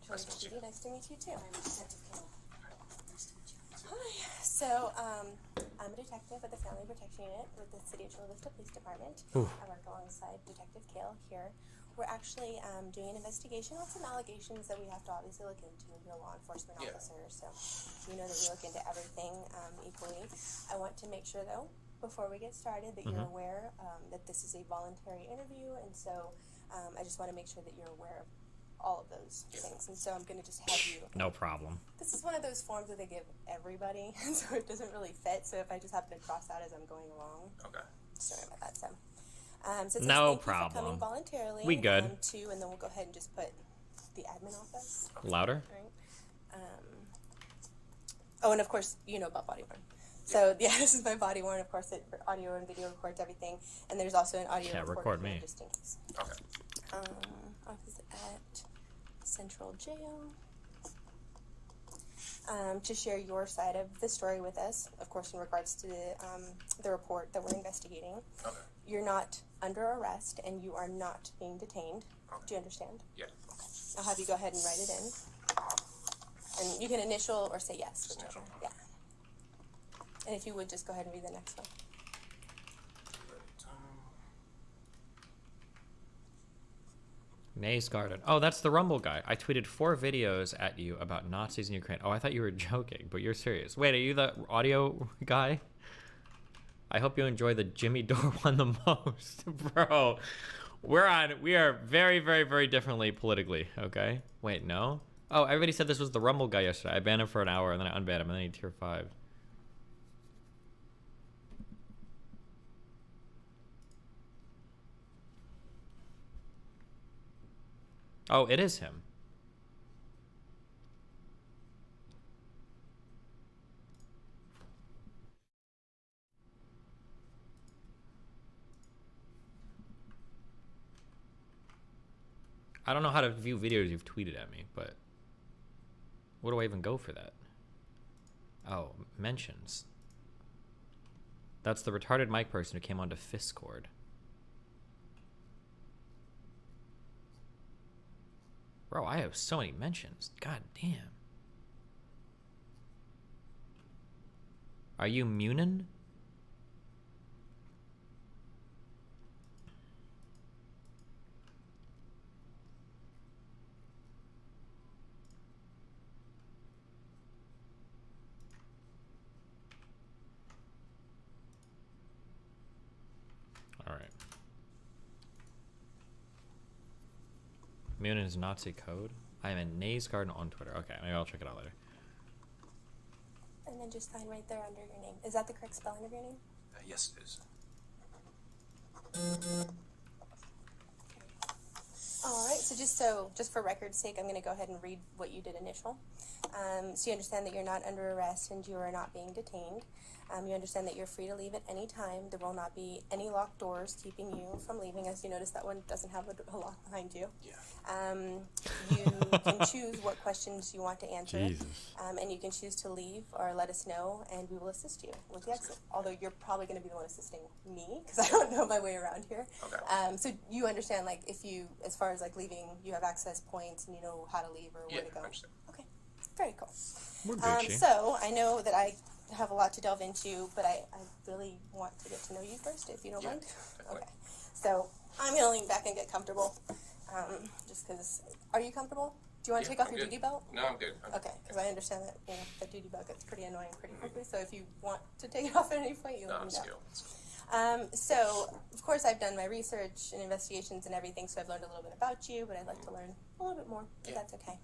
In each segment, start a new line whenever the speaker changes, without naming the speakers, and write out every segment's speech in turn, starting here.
Nice to meet you.
Nice to meet you too.
I'm Detective Kill. Nice to meet you.
Hi. So, I'm a detective at the Felony Protection Unit with the City of Chula Vista Police Department.
Ooh.
I work alongside Detective Kale here. We're actually doing an investigation on some allegations that we have to obviously look into. You're a law enforcement officer, so you know that we look into everything equally. I want to make sure, though, before we get started, that you're aware that this is a voluntary interview, and so I just want to make sure that you're aware of all of those things. And so I'm going to just have you...
No problem.
This is one of those forms that they give everybody, and so it doesn't really fit. So if I just happen to cross out as I'm going along, sorry about that. So,
no
thank
problem.
You for coming voluntarily.
We good.
And then we'll go ahead and just put the admin office.
Louder.
Right. Oh, and of course, you know about body worn. So yeah, this is my body worn. Of course, it audio and video records everything, and there's also an audio.
Can't record me.
Just in case.
Okay.
Office at Central Jail. To share your side of the story with us, of course, in regards to the report that we're investigating.
Okay.
You're not under arrest, and you are not being detained.
Okay.
Do you understand?
Yeah.
Okay. I'll have you go ahead and write it in. And you can initial or say yes.
Just initial.
Yeah. And if you would just go ahead and read the next one.
Nays Garden. Oh, that's the Rumble guy. I tweeted 4 videos at you about Nazis in Ukraine. Oh, I thought you were joking, but you're serious. Wait, are you the audio guy? I hope you enjoy the Jimmy Dore one the most. Bro, we are very, very, very differently politically, okay? Wait, no? Oh, everybody said this was the Rumble guy yesterday. I banned him for an hour, and then I unbanned him, and then he tier 5. Oh, it is him. I don't know how to view videos you've tweeted at me, but where do I even go for that? Oh, mentions. That's the retarded mic person who came onto Fiscord. Bro, I have so many mentions. God damn. Are you Munin? All right. Munin is Nazi code. I am in Nays Garden on Twitter. Okay, maybe I'll check it out later.
And then just sign right there under your name. Is that the correct spelling of your name?
Yes, it is.
All right, so just for record's sake, I'm going to go ahead and read what you did initial. So you understand that you're not under arrest and you are not being detained. You understand that you're free to leave at any time. There will not be any locked doors keeping you from leaving. As you notice, that one doesn't have a lock behind you.
Yeah.
You can choose what questions you want to answer.
Jesus.
And you can choose to leave or let us know, and we will assist you with the exit. Although you're probably going to be the one assisting me, because I don't know my way around here.
Okay.
So you understand, like, if you, as far as, like, leaving, you have access points and you know how to leave or where to go.
I understand.
Okay. Very cool.
We're Gucci.
So I know that I have a lot to delve into, but I really want to get to know you first, if you don't mind. Okay. So I'm going to lean back and get comfortable, just because. Are you comfortable? Do you want to take off your duty belt?
No, I'm good.
Okay, because I understand that the duty belt gets pretty annoying pretty quickly. So if you want to take it off at any point, you let me know. So of course I've done my research and investigations and everything, so I've learned a little bit about you, but I'd like to learn a little bit more, if that's okay.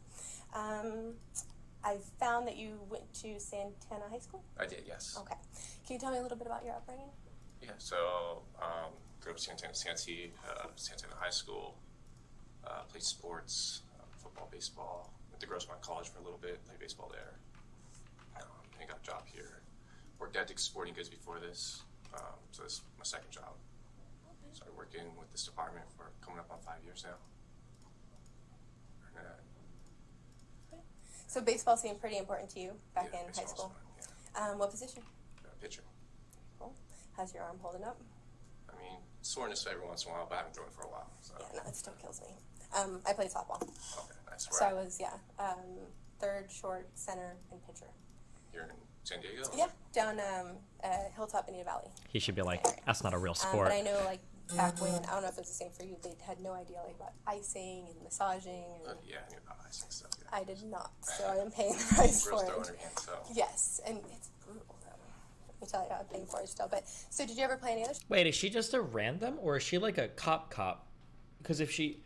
I found that you went to Santana High School?
I did, yes.
Okay. Can you tell me a little bit about your upbringing?
Yeah, so grew up in Santana High School, played sports, football, baseball. Went to Grossmont College for a little bit, played baseball there. And got a job here. Worked at Dick's Sporting Goods before this, so this is my second job. Started working with this department for coming up on 5 years now.
So baseball seemed pretty important to you back in high school.
Fun,
What position?
Pitcher.
Cool. How's your arm holding up?
I mean, soreness every once in a while, but I haven't thrown it for a while. So.
Yeah, no, it still kills me. I played softball.
Okay, nice.
So I was, third, short, center, and pitcher.
You're in San Diego?
Yeah, down Hilltop, Indian Valley.
He should be like, that's not a real sport.
But I know, like, back when, I don't know if it's the same for you, they had no idea, like, about icing and massaging. And
Yeah, I knew about icing stuff. Yeah.
I did not, so I am paying the price
Girls
for
throw
it.
in her hand, so.
Yes, and it's brutal, though. Let me tell you, I'm paying for it still. But, so did you ever play any other
Wait, is she just a random, or is she like a cop? Because if she's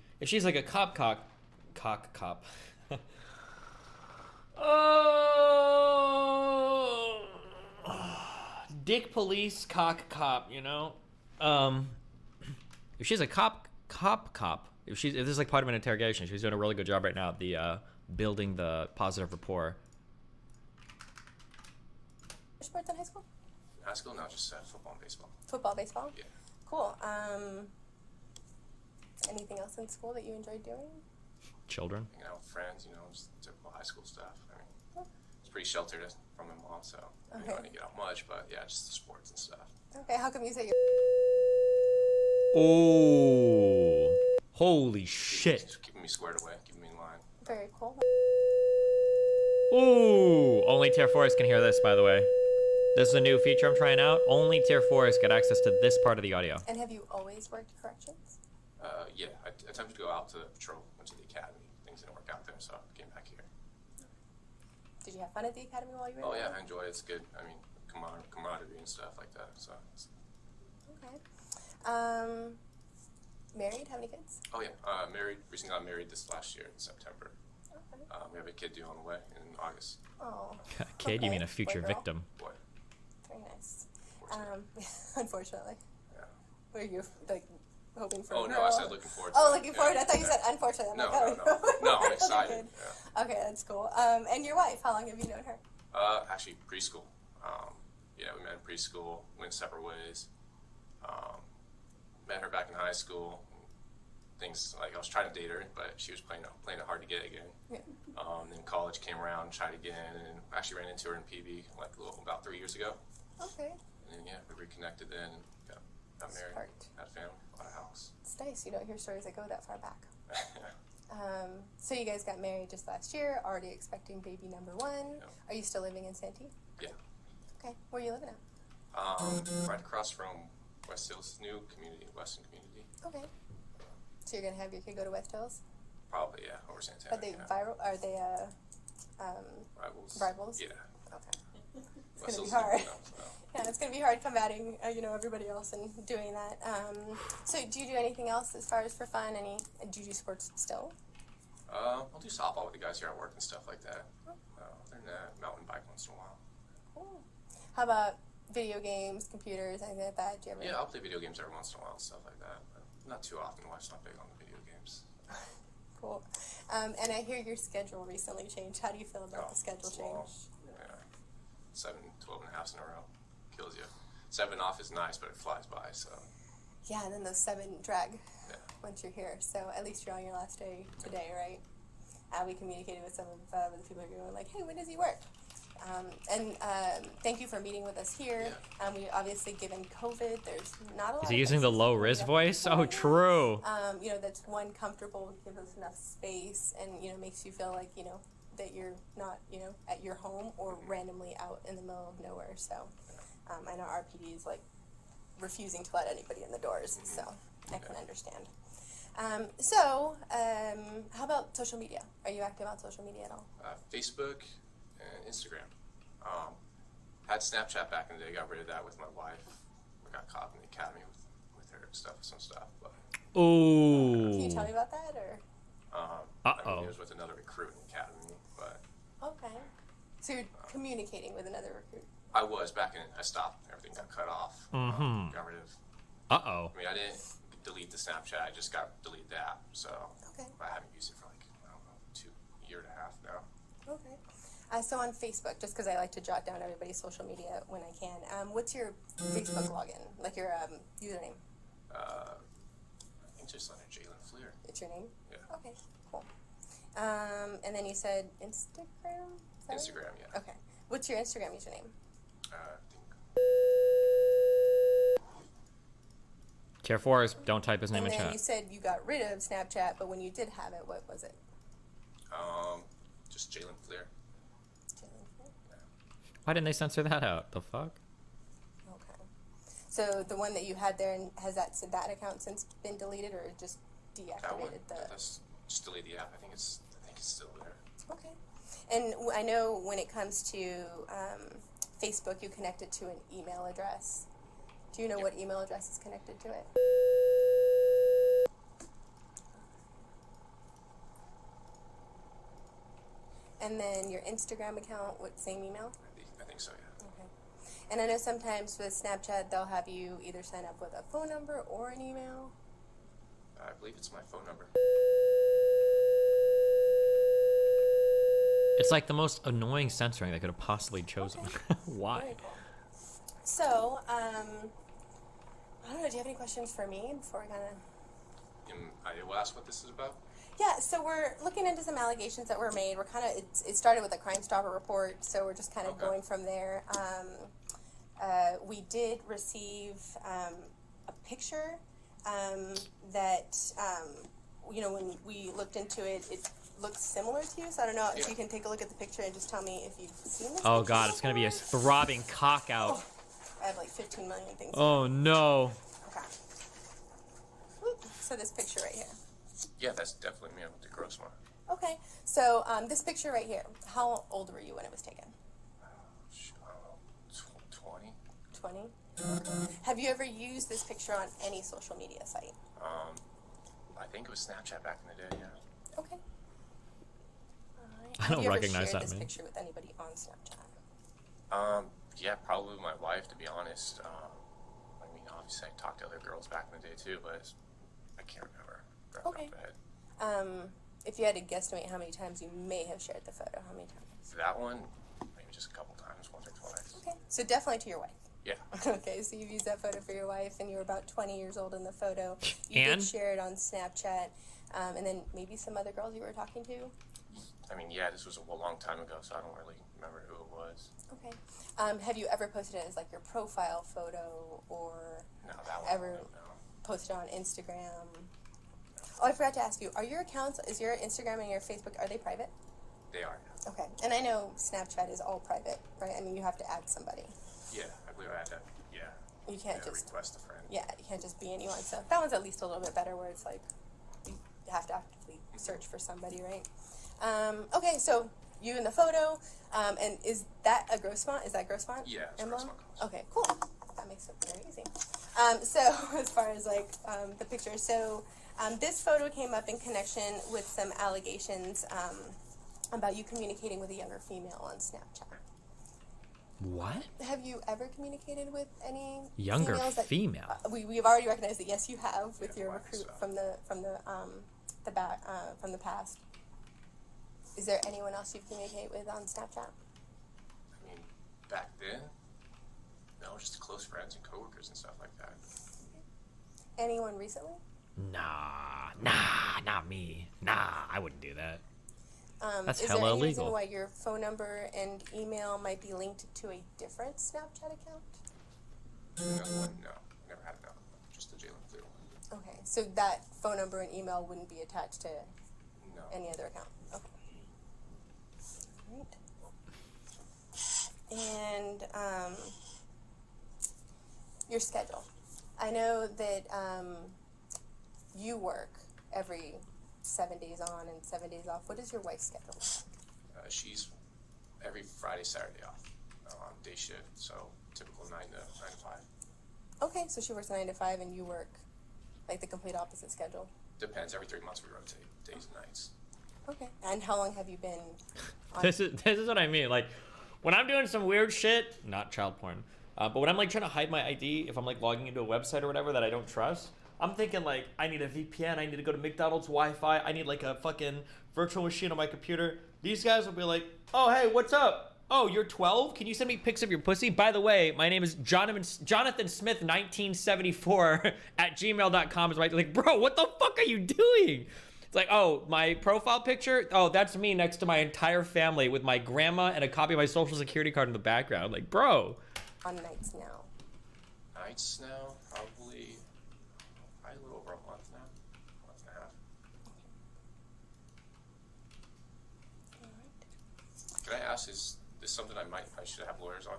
like a cop. Oh, dick police cop, you know. If she's a cop. If this is like part of an interrogation, she's doing a really good job right now at the building the positive rapport.
sports in high school?
High school, no, just football and baseball.
Football, baseball?
Yeah.
Cool. Anything else in school that you enjoyed doing?
Children.
Hanging out with friends, you know, just typical high school stuff. I mean, it's pretty sheltered from my mom, so I didn't get out much, but yeah, just the sports and stuff.
Okay, how come you say you're...
Oh, holy shit.
Just keeping me squared away, keeping me in line.
Very cool.
Ooh, only Tier 4s can hear this, by the way. This is a new feature I'm trying out. Only Tier 4s get access to this part of the audio.
And have you always worked corrections?
Yeah, I attempted to go out to the patrol, went to the academy. Things didn't work out there, so I came back here.
Did you have fun at the academy while you were there?
Oh yeah, I enjoy it. It's good. I mean, camaraderie and stuff like that. So.
Okay. Married? Have any kids?
Oh yeah, married. Recently got married this last year in September.
Okay.
We have a kid due on the way in August.
Oh.
Kid, you mean a
Boy,
future
girl?
victim.
Boy.
Very nice.
Unfortunately.
Unfortunately.
Yeah.
Were you, like, hoping for
Oh
a
no,
girl?
I said looking forward to
Oh,
it.
looking forward. I thought you said unfortunately. I'm
No,
like, oh,
no. No, I'm
Okay,
excited.
good.
Yeah.
Okay, that's cool. And your wife, how long have you known her?
Actually, preschool. Yeah, we met in preschool, went separate ways. Met her back in high school. Things like I was trying to date her, but she was playing it hard to get again.
Yeah.
Then college came around, tried again, and actually ran into her in PB like about 3 years ago.
Okay.
And then yeah, we reconnected then, and got married,
Smart.
had a family, bought a house.
It's nice. You don't hear stories that go that far back. So you guys got married just last year, already expecting baby number one.
Yep.
Are you still living in Santee?
Yeah.
Okay. Where are you living at?
Right across from West Hills, new community, Western community.
Okay. So you're gonna have your kid go to West Hills?
Probably, yeah, over Santana.
Are they
yeah.
viral? Are they
Rivals?
rivals?
Yeah.
Okay. It's
West
gonna be
Hills is
hard.
new now, so.
Yeah, it's gonna be hard combating, everybody else and doing that. So do you do anything else as far as for fun? Do you do sports still?
I'll do softball with the guys here at work and stuff like that. Other than that, mountain bike once in a while.
Cool. How about video games, computers, anything like that? Do you ever?
Yeah, I'll play video games every once in a while and stuff like that, but not too often. Wife's not big on the video games.
Cool. And I hear your schedule recently changed. How do you feel about the schedule
it's long.
change?
Yeah. 12 and a half in a row. Kills you. 7 off is nice, but it flies by, so.
Yeah, and then those 7 drag
Yeah.
once you're here. So at least you're on your last day today, right? We communicated with some of the people who are going like, hey, when does he work? Thank you for meeting with us here.
Yeah.
We obviously, given COVID, there's not a lot.
Is he
of
using the
places
low
to
risk
meet up
voice?
with people.
Oh, true.
That's one comfortable, gives us enough space, and makes you feel like that you're not at your home or randomly out in the middle of nowhere. So I know RPD is like refusing to let anybody in the doors, so I can understand. How about social media? Are you active on social media at all?
Facebook and Instagram. Had Snapchat back in the day, got rid of that with my wife. We got caught in the academy with her and some stuff. But
Ooh.
Can you tell me about that, or?
I mean, it was with another recruit in the academy, but.
Okay. So you're communicating with another recruit?
I was back in. I stopped. Everything got cut off.
Mm-hmm.
Got rid of.
Uh-oh.
I mean, I didn't delete the Snapchat. I just got delete the app. So
Okay.
I haven't used it for like I don't know, a year and a half now.
Okay. So on Facebook, just because I like to jot down everybody's social media when I can, what's your Facebook login? Like your username?
I think just under Jalen Fleer.
It's your name?
Yeah.
Okay, cool. And then you said Instagram? Is that right?
Instagram, yeah.
Okay. What's your Instagram username?
I think.
Tier 4 is don't type his name
And
in
then
chat.
you said you got rid of Snapchat, but when you did have it, what was it?
Just Jalen Flair.
Why didn't they censor that out? The fuck?
Okay. So the one that you had there, has that account since been deleted, or just deactivated
That's just delete the app. I think it's still there.
Okay. And I know when it comes to Facebook, you connect it to an email address. Do you know what email address is connected to it? And then your Instagram account, what, same email?
I think so, yeah.
Okay. And I know sometimes with Snapchat, they'll have you either sign up with a phone number or an email.
I believe it's my phone number.
It's like the most annoying censoring they could have possibly chosen.
Okay.
Why?
Very cool. So, I don't know, do you have any questions for me before we kind of...
I will ask what this is about.
Yeah, so we're looking into some allegations that were made. We're kind of, it started with a Crime Stopper report, so we're just kind of going from there. We did receive a picture that, you know, when we looked into it, it looks similar to you. So I don't know if you can take a look at the picture and just tell me if you've seen this.
Oh god, it's gonna be a throbbing cock out.
Oh, I have like 15 million things.
Oh no.
Okay. Whoop. So this picture right here.
Yeah, that's definitely me with the gross one.
Okay, so this picture right here, how old were you when it was taken?
I don't know, 20?
20? Have you ever used this picture on any social media site?
I think it was Snapchat back in the day, yeah.
Okay.
I
Have
don't
you ever
recognize
shared
that
this
man.
picture with anybody on Snapchat?
Yeah, probably my wife, to be honest. I mean, obviously I talked to other girls back in the day too, but I can't remember. Right off
Okay.
the head.
If you had to guesstimate how many times you may have shared the photo, how many times?
That one, maybe just a couple times, once or twice.
Okay, so definitely to your wife.
Yeah.
Okay, so you've used that photo for your wife, and you were about 20 years old in the photo. You
And?
did share it on Snapchat, and then maybe some other girls you were talking to?
I mean, yeah, this was a long time ago, so I don't really remember who it was.
Okay. Have you ever posted it as like your profile photo, or
No, that one.
ever
No.
posted on Instagram? Oh, I forgot to ask you, are your accounts, is your Instagram and your Facebook, are they private?
They are.
Okay, and I know Snapchat is all private, right? I mean, you have to add somebody.
Yeah, I believe I had that. Yeah.
You can't just
request a friend.
Yeah, you can't just be anyone. So that one's at least a little bit better, where it's like you have to actively search for somebody, right? Okay, so you in the photo, and is that a gross font? Is that gross font?
Yeah, it's
emblem?
gross font.
Okay, cool. That makes it very easy. So as far as like the picture, so this photo came up in connection with some allegations about you communicating with a younger female on Snapchat.
What?
Have you ever communicated with any
Younger
females that,
female?
we've already recognized that yes, you have with
Yeah,
your
wife,
recruit
so.
from the past. Is there anyone else you've communicated with on Snapchat?
I mean, back then, no, just close friends and coworkers and stuff like that.
Anyone recently?
Nah, not me. Nah, I wouldn't do that. That's
is
hella
there any
illegal.
reason why your phone number and email might be linked to a different Snapchat account?
Another one, no, never had another one. Just the Jalen Flair one.
Okay, so that phone number and email wouldn't be attached to
No.
any other account. Okay. Right. And your schedule. I know that you work every 7 days on and 7 days off. What is your wife's schedule?
She's every Friday, Saturday off on day shift, so typical 9 to 5.
Okay, so she works 9 to 5 and you work like the complete opposite schedule.
Depends. Every 3 months we rotate days and nights.
Okay. And how long have you been on?
This is what I mean. Like, when I'm doing some weird shit, not child porn, but when I'm like trying to hide my ID, if I'm like logging into a website or whatever that I don't trust, I'm thinking like, I need a VPN, I need to go to McDonald's Wi-Fi, I need like a fucking virtual machine on my computer. These guys will be like, oh, hey, what's up? Oh, you're 12? Can you send me pics of your pussy? By the way, my name is Jonathan Smith 1974 at gmail.com. It's like, bro, what the fuck are you doing? It's like, oh, my profile picture? Oh, that's me next to my entire family with my grandma and a copy of my social security card in the background. I'm like, bro.
On nights now.
Nights now, probably probably a little over a month now, month and a half.
All right.
Can I ask, is this something I should have lawyers on?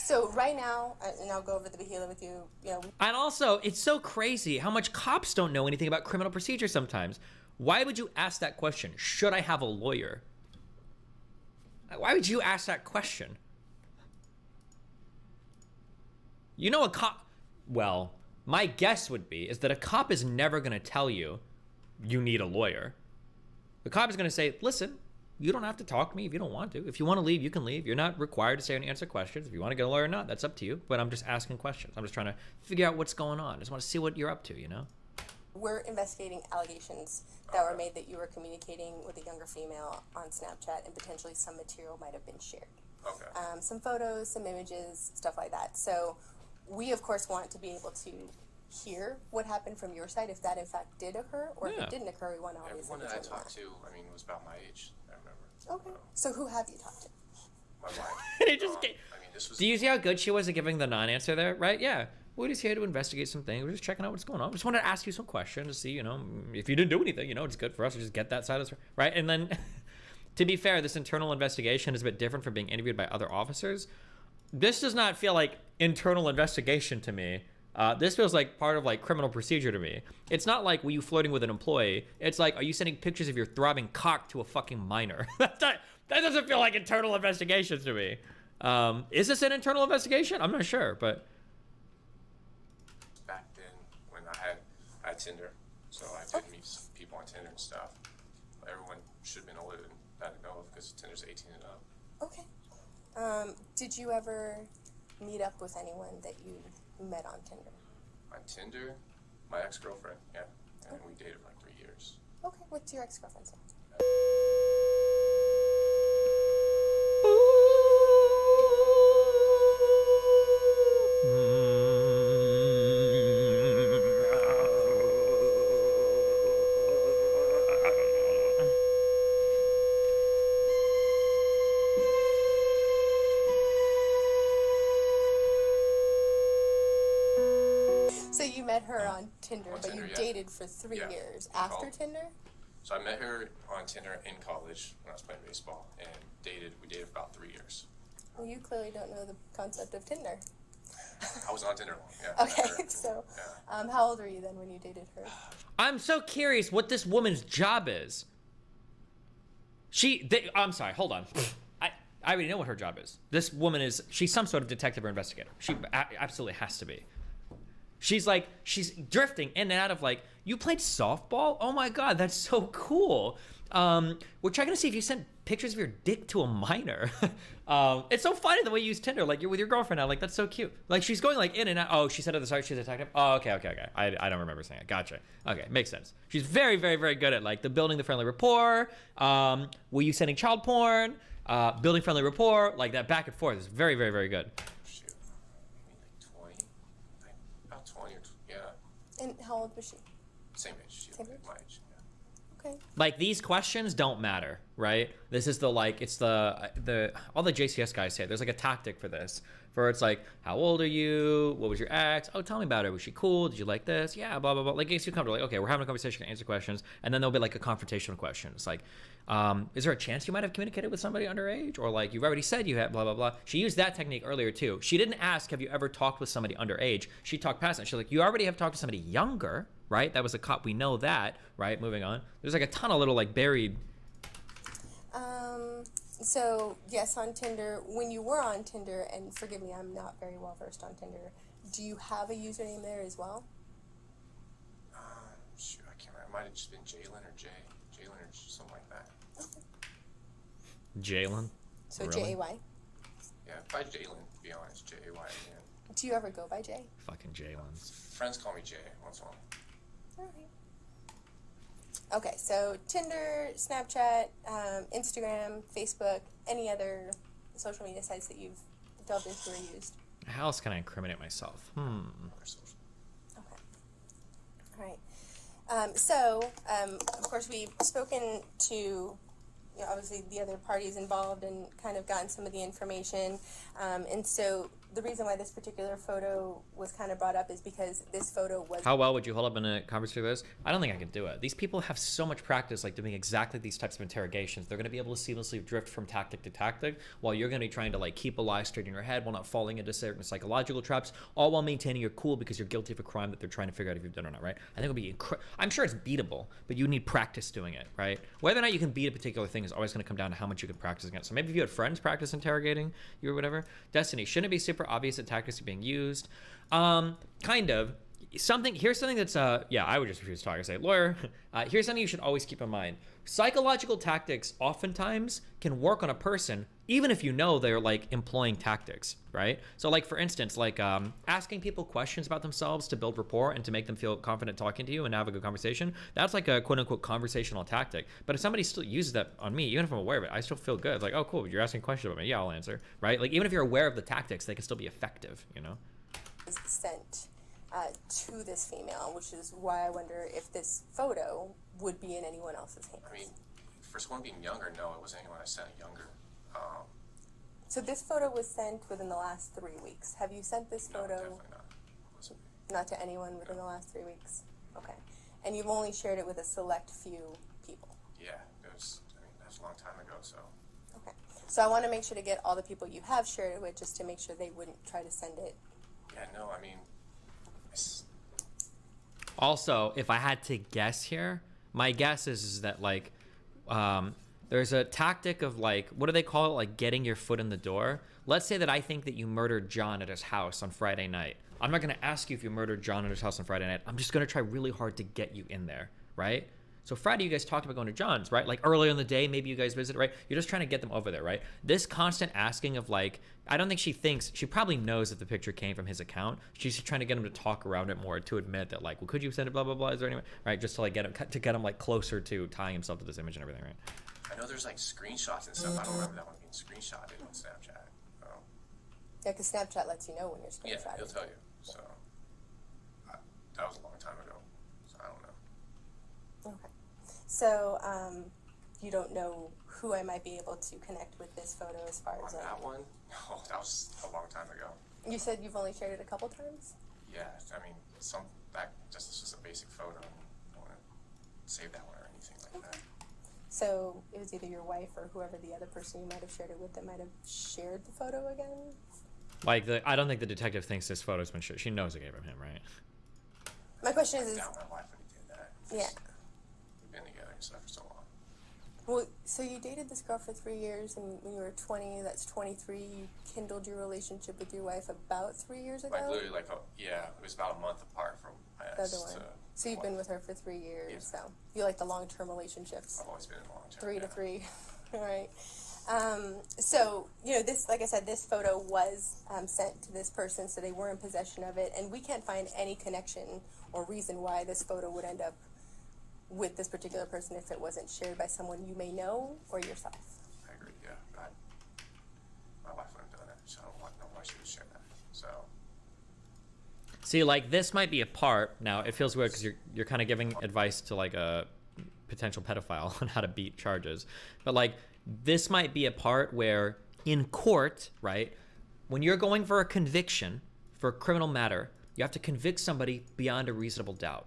So right now, and I'll go over the behavior with you. You know,
And also, it's so crazy how much cops don't know anything about criminal procedure sometimes. Why would you ask that question? Should I have a lawyer? Why would you ask that question? You know, a cop, well, my guess would be is that a cop is never going to tell you you need a lawyer. The cop is going to say, listen, you don't have to talk to me if you don't want to. If you want to leave, you can leave. You're not required to say and answer questions. If you want to get a lawyer or not, that's up to you. But I'm just asking questions. I'm just trying to figure out what's going on. I just want to see what you're up to, you know?
we're investigating allegations that were made that you were communicating with a younger female on Snapchat, and potentially some material might have been shared.
Okay.
Some photos, some images, stuff like that. So we, of course, want to be able to hear what happened from your side, if that in fact did occur, or if it didn't occur. We want to obviously
Everyone that I
determine
talked to, I mean, was about my age, I remember.
Okay. So who have you talked to?
My wife.
It just
I mean, this was...
Do you see how good she was at giving the non-answer there? Right? Yeah. We're just here to investigate some things. We're just checking out what's going on. We just wanted to ask you some questions to see, you know, if you didn't do anything, you know, it's good for us to just get that side of the story, right? And then, to be fair, this internal investigation is a bit different from being interviewed by other officers. This does not feel like internal investigation to me. This feels like part of like criminal procedure to me. It's not like, were you flirting with an employee? It's like, are you sending pictures of your throbbing cock to a fucking minor? That doesn't feel like internal investigations to me. Is this an internal investigation? I'm not sure, but...
Back then, when I had Tinder, so I did meet some people on Tinder and stuff. Everyone should have been older than that to know of, because Tinder's 18 and up.
Okay. Did you ever meet up with anyone that you met on Tinder?
On Tinder, my ex-girlfriend, yeah, and we dated for like 3 years.
Okay. What's your ex-girlfriend's name? So you met her on Tinder, but
Tinder,
you
yeah.
dated for 3 years after Tinder?
So I met her on Tinder in college when I was playing baseball, and we dated for about 3 years.
Well, you clearly don't know the concept of Tinder.
I was on Tinder long, yeah.
Okay, so how old were you then when you dated her?
I'm so curious what this woman's job is. I'm sorry, hold on. I already know what her job is. This woman she's some sort of detective or investigator. She absolutely has to be. She's drifting in and out of like, you played softball? Oh my God, that's so cool. We're checking to see if you sent pictures of your dick to a minor. It's so funny the way you use Tinder, like you're with your girlfriend now, like that's so cute. Like she's going like in and out. Oh, she said at the start she's a detective? Oh, okay. I don't remember saying it. Gotcha. Okay, makes sense. She's very, very, very good at like the building the friendly rapport. Were you sending child porn? Building friendly rapport, like that back and forth is very, very, very good.
Shoot, maybe like 20, about 20 or yeah.
And how old was she?
Same age. She
Same
was
age?
my age, yeah.
Okay.
Like these questions don't matter, right? This is all the JCS guys say. There's like a tactic for this, where it's like, how old are you? What was your ex? Oh, tell me about her. Was she cool? Did you like this? Yeah, blah blah blah. Like gets you comfortable. Like, okay, we're having a conversation, answer questions, and then there'll be like a confrontational question. It's like, is there a chance you might have communicated with somebody underage, or like you've already said you had blah blah blah. She used that technique earlier too. She didn't ask, have you ever talked with somebody underage? She talked past it. She's like, you already have talked to somebody younger. Right? That was a cop. We know that, right? Moving on. There's like a ton of little like buried.
So yes, on Tinder, when you were on Tinder, and forgive me, I'm not very well versed on Tinder, do you have a username there as well?
Shoot, I can't remember. It might have just been Jalen or Jalen or something like that.
Okay. Jalen?
So
Really?
J-A-Y?
Yeah, by Jalen, to be honest. J-A-Y, yeah.
Do you ever go by Jay?
Fucking Jalen's.
Friends call me Jay once in a while.
Alright. Okay, so Tinder, Snapchat, Instagram, Facebook, any other social media sites that you've delved into or used?
How else can I incriminate myself?
Other social.
Okay. All right. So, of course, we've spoken to, obviously the other parties involved and kind of gotten some of the information. And so the reason why this particular photo was kind of brought up is because this photo was...
How well would you hold up in a conversation like this? I don't think I could do it. These people have so much practice, like doing exactly these types of interrogations. They're going to be able to seamlessly drift from tactic to tactic, while you're going to be trying to like keep a lie straight in your head while not falling into certain psychological traps, all while maintaining your cool because you're guilty of a crime that they're trying to figure out if you've done or not, right? I think it would be I'm sure it's beatable, but you need practice doing it, right? Whether or not you can beat a particular thing is always going to come down to how much you can practice against. So maybe if you had friends practice interrogating you or whatever. Destiny, shouldn't it be super obvious that tactics are being used? Kind of. Here's something that's yeah, I would just refuse to talk. I say, lawyer, here's something you should always keep in mind. Psychological tactics oftentimes can work on a person even if you know they're like employing tactics, right? So like for instance, like asking people questions about themselves to build rapport and to make them feel confident talking to you and have a good conversation, that's like a quote unquote conversational tactic. But if somebody still uses that on me, even if I'm aware of it, I still feel good. It's like, oh cool, you're asking questions about me, yeah, I'll answer, right? Like even if you're aware of the tactics, they can still be effective, you know?
Sent to this female, which is why I wonder if this photo would be in anyone else's hands.
I mean, for someone being younger, no, it wasn't anyone I sent younger.
So this photo was sent within the last 3 weeks. Have you sent this
No,
photo?
definitely not. It wasn't me.
Not to anyone within the last 3 weeks? Okay. And you've only shared it with a select few people?
Yeah, it was, I mean, that was a long time ago, so.
Okay. So I want to make sure to get all the people you have shared it with just to make sure they wouldn't try to send it.
Yeah, no, I mean,
Also, if I had to guess here, my guess is that like there's a tactic of like, what do they call it? Like getting your foot in the door. Let's say that I think that you murdered John at his house on Friday night. I'm not going to ask you if you murdered John at his house on Friday night. I'm just going to try really hard to get you in there, right? So Friday, you guys talked about going to John's, right? Like earlier in the day, maybe you guys visit, right? You're just trying to get them over there, right? This constant asking of like, I don't think she probably knows that the picture came from his account. She's just trying to get him to talk around it more, to admit that like, well, could you send it, blah, blah, blah, is there any way, right? Just to like get him like closer to tying himself to this image and everything, right?
I know there's like screenshots and stuff. I don't remember that one being screenshotted on Snapchat.
Yeah, because Snapchat lets you know when you're screenshotting.
Yeah, he'll tell you. So that was a long time ago. So I don't know.
Okay. So you don't know who I might be able to connect with this photo as far as
on that one? No, that was a long time ago.
You said you've only shared it a couple times?
Yeah, I mean, this is just a basic photo. I don't want to save that one or anything like that.
So it was either your wife or whoever the other person you might have shared it with that might have shared the photo again?
Like, I don't think the detective thinks this photo's been shared. She knows it came from him, right?
My question
I
is...
doubt my wife would have did that.
Yeah.
We've been together and stuff for so long.
Well, so you dated this girl for 3 years, and when you were 20, that's 23, you kindled your relationship with your wife about 3 years ago?
Like, literally, yeah, it was about a month apart from my ex.
The other one. So you've been with her for 3 years,
Yeah.
so you like the long-term relationships.
I've always been in long term.
3 to
yeah.
3. All right. So, you know, this, like I said, this photo was sent to this person, so they were in possession of it, and we can't find any connection or reason why this photo would end up with this particular person if it wasn't shared by someone you may know or yourself.
I agree, yeah. My wife wouldn't have done it, so I don't know why she would share that. So,
See, like this might be a part. Now it feels weird because you're kind of giving advice to like a potential pedophile on how to beat charges, but like this might be a part where in court, right, when you're going for a conviction for a criminal matter, you have to convict somebody beyond a reasonable doubt.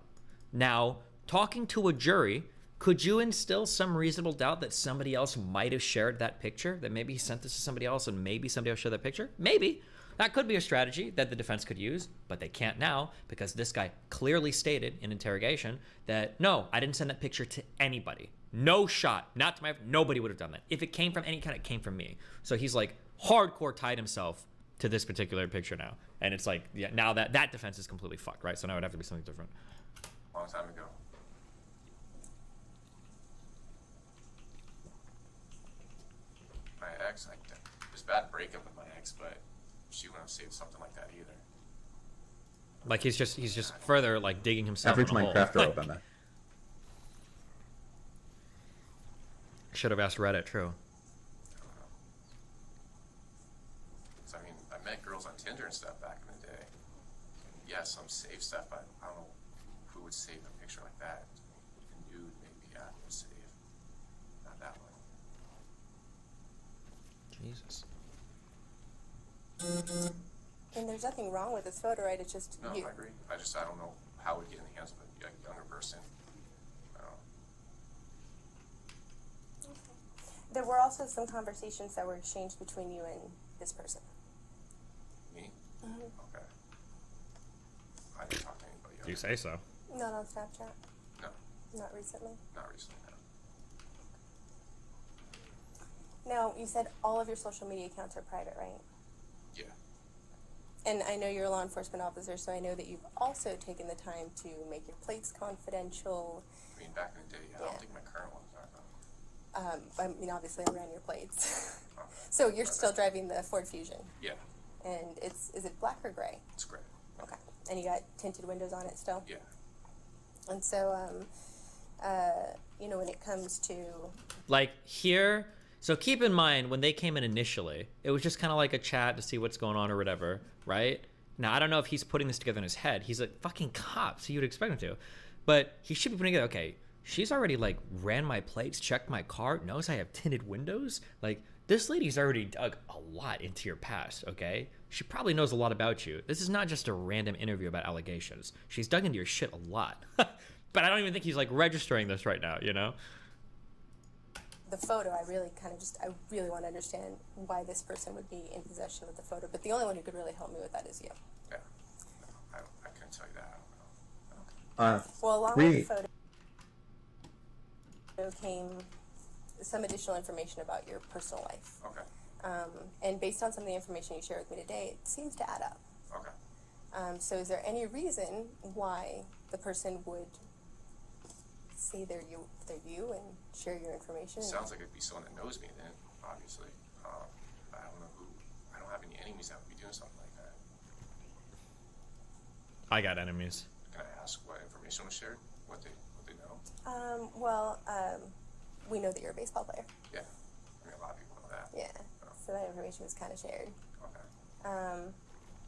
Now, talking to a jury, could you instill some reasonable doubt that somebody else might have shared that picture? That maybe he sent this to somebody else and maybe somebody else shared that picture? Maybe. That could be a strategy that the defense could use, but they can't now because this guy clearly stated in interrogation that, no, I didn't send that picture to anybody. No shot. Not to my... Nobody would have done that. If it came from any kind, it came from me. So he's like hardcore tied himself to this particular picture now. And it's like, yeah, now that defense is completely fucked, right? So now it would have to be something different.
long time ago. My ex, it was a bad breakup with my ex, but she wouldn't have saved something like that either.
Like he's just further like digging himself
Average
in a hole.
Minecraft or open that.
Should have asked Reddit, true.
I don't know. So, I mean, I met girls on Tinder and stuff back in the day. And yeah, some save stuff, but I don't know who would save a picture like that. Even nude, maybe, yeah, would save. Not that one.
Jesus.
And there's nothing wrong with this photo, right? It's just
No,
you.
I agree. I don't know how it would get in the hands of a younger person.
There were also some conversations that were exchanged between you and this person.
Me?
Mm-hmm.
Okay. I didn't talk to anybody else.
You say so.
Not on Snapchat?
No,
Not recently?
not recently, no.
Now, you said all of your social media accounts are private, right?
Yeah.
And I know you're a law enforcement officer, so I know that you've also taken the time to make your plates confidential.
I mean, back in the day, I
Yeah.
don't think my current ones are, though.
I mean, obviously, I ran your plates.
Okay.
So you're still driving the Ford Fusion,
Yeah,
and is it black or gray?
it's great.
Okay. And you got tinted windows on it still?
Yeah.
And so, you know, when it comes to
Like here, so keep in mind when they came in initially, it was just kind of like a chat to see what's going on or whatever, right? Now I don't know if he's putting this together in his head. He's a fucking cop, so you'd expect him to, but he should be putting together. Okay, she's already like ran my plates, checked my car, knows I have tinted windows. Like this lady's already dug a lot into your past. Okay, she probably knows a lot about you. This is not just a random interview about allegations. She's dug into your shit a lot. But I don't even think he's like registering this right now, you know?
the photo, I really want to understand why this person would be in possession of the photo. But the only one who could really help me with that is you.
Yeah. No, I couldn't tell you that. I don't know.
Well, along with the photo came some additional information about your personal life.
Okay.
And based on some of the information you shared with me today, it seems to add up.
Okay.
So is there any reason why the person would say they're you and share your information?
Sounds like it'd be someone that knows me then, obviously. I don't know who. I don't have any enemies that would be doing something like that.
I got enemies.
Can I ask what information was shared? What they know?
We know that you're a baseball player.
Yeah. I mean, a lot of people know that.
Yeah.
Oh.
So that information was kind of shared.
Okay.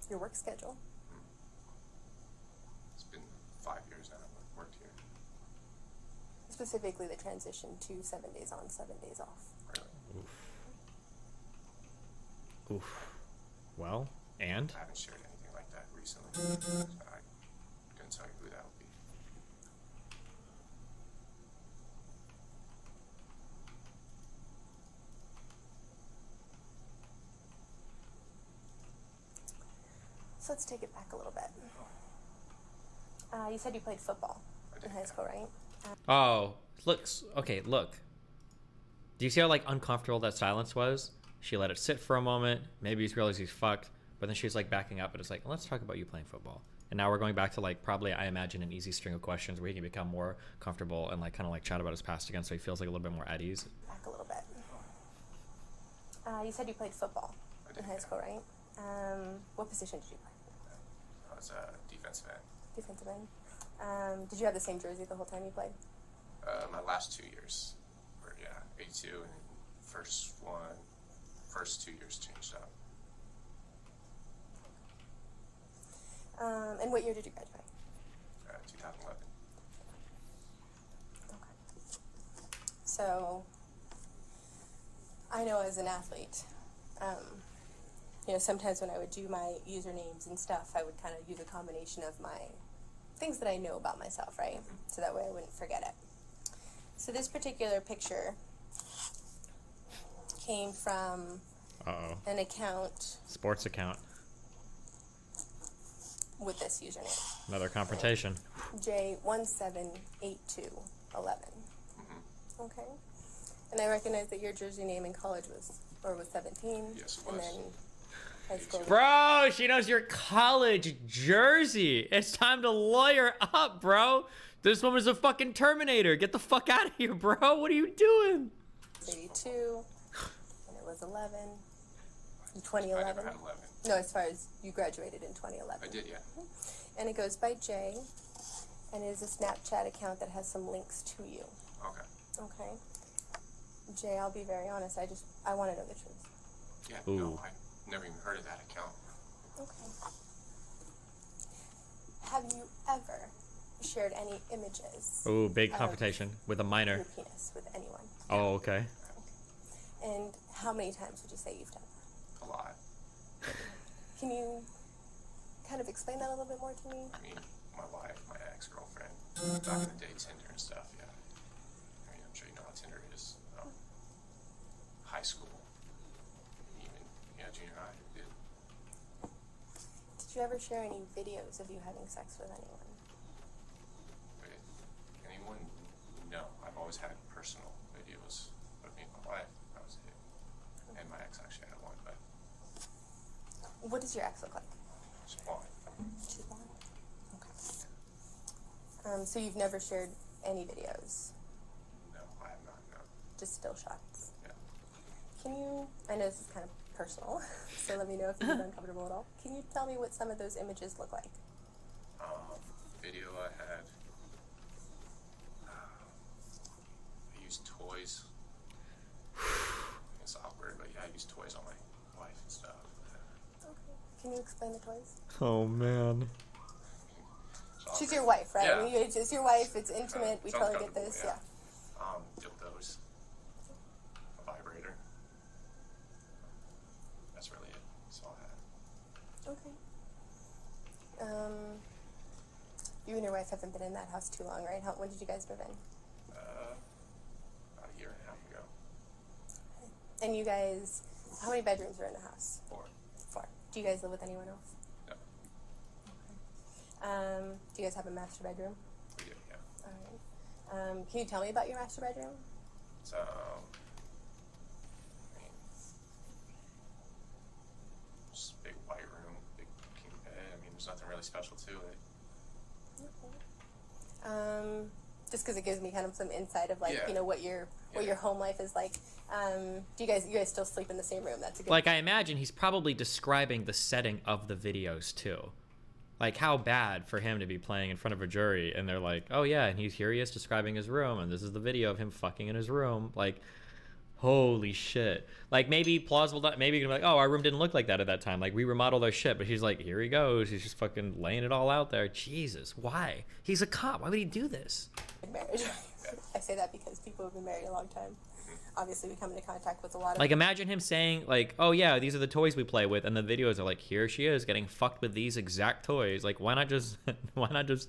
Your work schedule.
It's been 5 years now I've worked here.
Specifically the transition to 7 days on, 7 days off.
Really.
Oof. Well, and?
I haven't shared anything like that recently. So I couldn't tell you who that would be.
So let's take it back a little bit. You said you played football in high school, right?
Oh, okay, look. Do you see how, like, uncomfortable that silence was? She let it sit for a moment. Maybe he's realized he's fucked. But then she's, like, backing up, and it's like, let's talk about you playing football. And now we're going back to, like, probably, I imagine, an easy string of questions where he can become more comfortable and, like, kind of, like, chat about his past again so he feels, like, a little bit more at ease.
Back a little bit. You said you played football in high school, right? What position did you play?
I was a defensive end.
Defensive end. Did you have the same jersey the whole time you played?
My last 2 years were, 82, and first 2 years changed up.
And what year did you graduate?
2011.
Okay. So, I know as an athlete, sometimes when I would do my usernames and stuff, I would kind of use a combination of my things that I know about myself, right? So that way I wouldn't forget it. So this particular picture came from an account.
Sports account.
With this username.
Another confrontation.
J178211. Okay. And I recognize that your jersey name in college was 17.
Yes, it
and
was.
then high school.
Bro, she knows your college jersey. It's time to lawyer up, bro. This woman's a fucking Terminator. Get the fuck out of here, bro. What are you doing?
82. And it was 11. In 2011.
I never had 11.
No, as far as you graduated in 2011.
I did, yeah.
And it goes by Jay, and it is a Snapchat account that has some links to you.
Okay.
Okay. Jay, I'll be very honest. I want to know the truth.
Yeah,
Ooh.
no, I never even heard of that account.
Okay. Have you ever shared any images?
Ooh, big confrontation with a
Of
minor.
your penis with anyone?
Oh, okay.
And how many times would you say you've done that?
A lot.
Can you kind of explain that a little bit more to me?
I mean, my wife, my ex-girlfriend, back in the day, Tinder and stuff, yeah. I mean, I'm sure you know what Tinder is. High school, even, junior high, yeah.
Did you ever share any videos of you having sex with anyone?
With anyone? No. I've always had personal videos of me and my wife. That was it. And my ex actually had one, but
What does your ex look like?
she's blonde.
She's blonde. Okay. So you've never shared any videos,
No, I have not, no.
just still shots.
Yeah.
Can you? I know this is kind of personal, so let me know if you get uncomfortable at all. Can you tell me what some of those images look like?
Video I had, I used toys. It's awkward, but yeah, I used toys on my wife and stuff.
Okay. Can you explain the toys?
Oh man.
It's
She's
awkward.
your wife, right?
Yeah.
I mean, it's your wife. It's intimate. We
It's
totally get
uncomfortable,
this.
yeah.
Yeah.
Dildos, a vibrator. That's really it. That's all I had.
Okay. You and your wife haven't been in that house too long, right? When did you guys move in?
About a year and a half ago.
And you guys, how many bedrooms are in the house?
4.
4. Do you guys live with anyone else?
No.
Do you guys have a master bedroom?
We do, yeah.
All right. Can you tell me about your master bedroom?
It's, I mean, just a big white room, big king bed. I mean, there's nothing really special to it.
Okay. Just because it gives me kind of some insight of like,
Yeah.
what your home life is like. Do you guys still sleep in the same room? That's a good.
Like, I imagine he's probably describing the setting of the videos too. Like, how bad for him to be playing in front of a jury and they're like, oh yeah, and he is describing his room and this is the video of him fucking in his room. Like, holy shit. Like, maybe plausible, maybe you can be like, oh, our room didn't look like that at that time. Like, we remodeled our shit, but he's like, here he goes. He's just fucking laying it all out there. Jesus, why? He's a cop. Why would he do this?
marriage. I say that because people have been married a long time. Obviously, we come into contact with a lot of.
Like, imagine him saying, like, oh yeah, these are the toys we play with, and the videos are like, here she is getting fucked with these exact toys. Like, why not just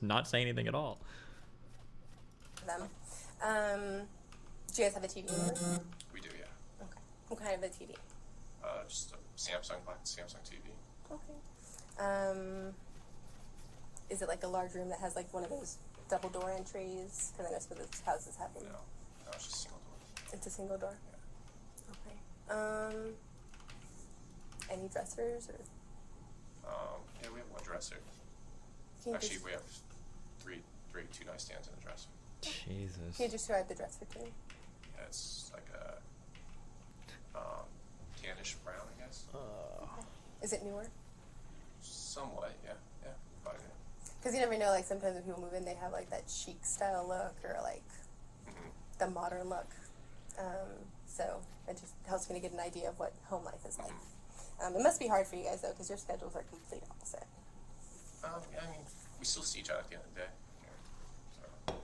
not say anything at all?
Them. Do you guys have a TV?
We do, yeah.
Okay. What kind of a TV?
Just a Samsung TV.
Okay. Is it like a large room that has like one of those double door entries? Because I know some of those houses have them.
No, it's just a single door.
It's a single door.
Yeah.
Okay. Any dressers or?
Yeah, we have one dresser.
Can you
Actually,
just,
we have two nightstands and a dresser.
Jesus.
Can you describe the dresser to me?
Yeah, it's like a tannish brown, I guess.
Is it newer?
Somewhat, yeah. Probably.
Because you never know. Like sometimes when people move in, they have like that chic style look or like the modern look. So it just helps me to get an idea of what home life is like. It must be hard for you guys though, because your schedules are complete opposite.
Yeah, I mean, we still see each other at the end of the day. Yeah.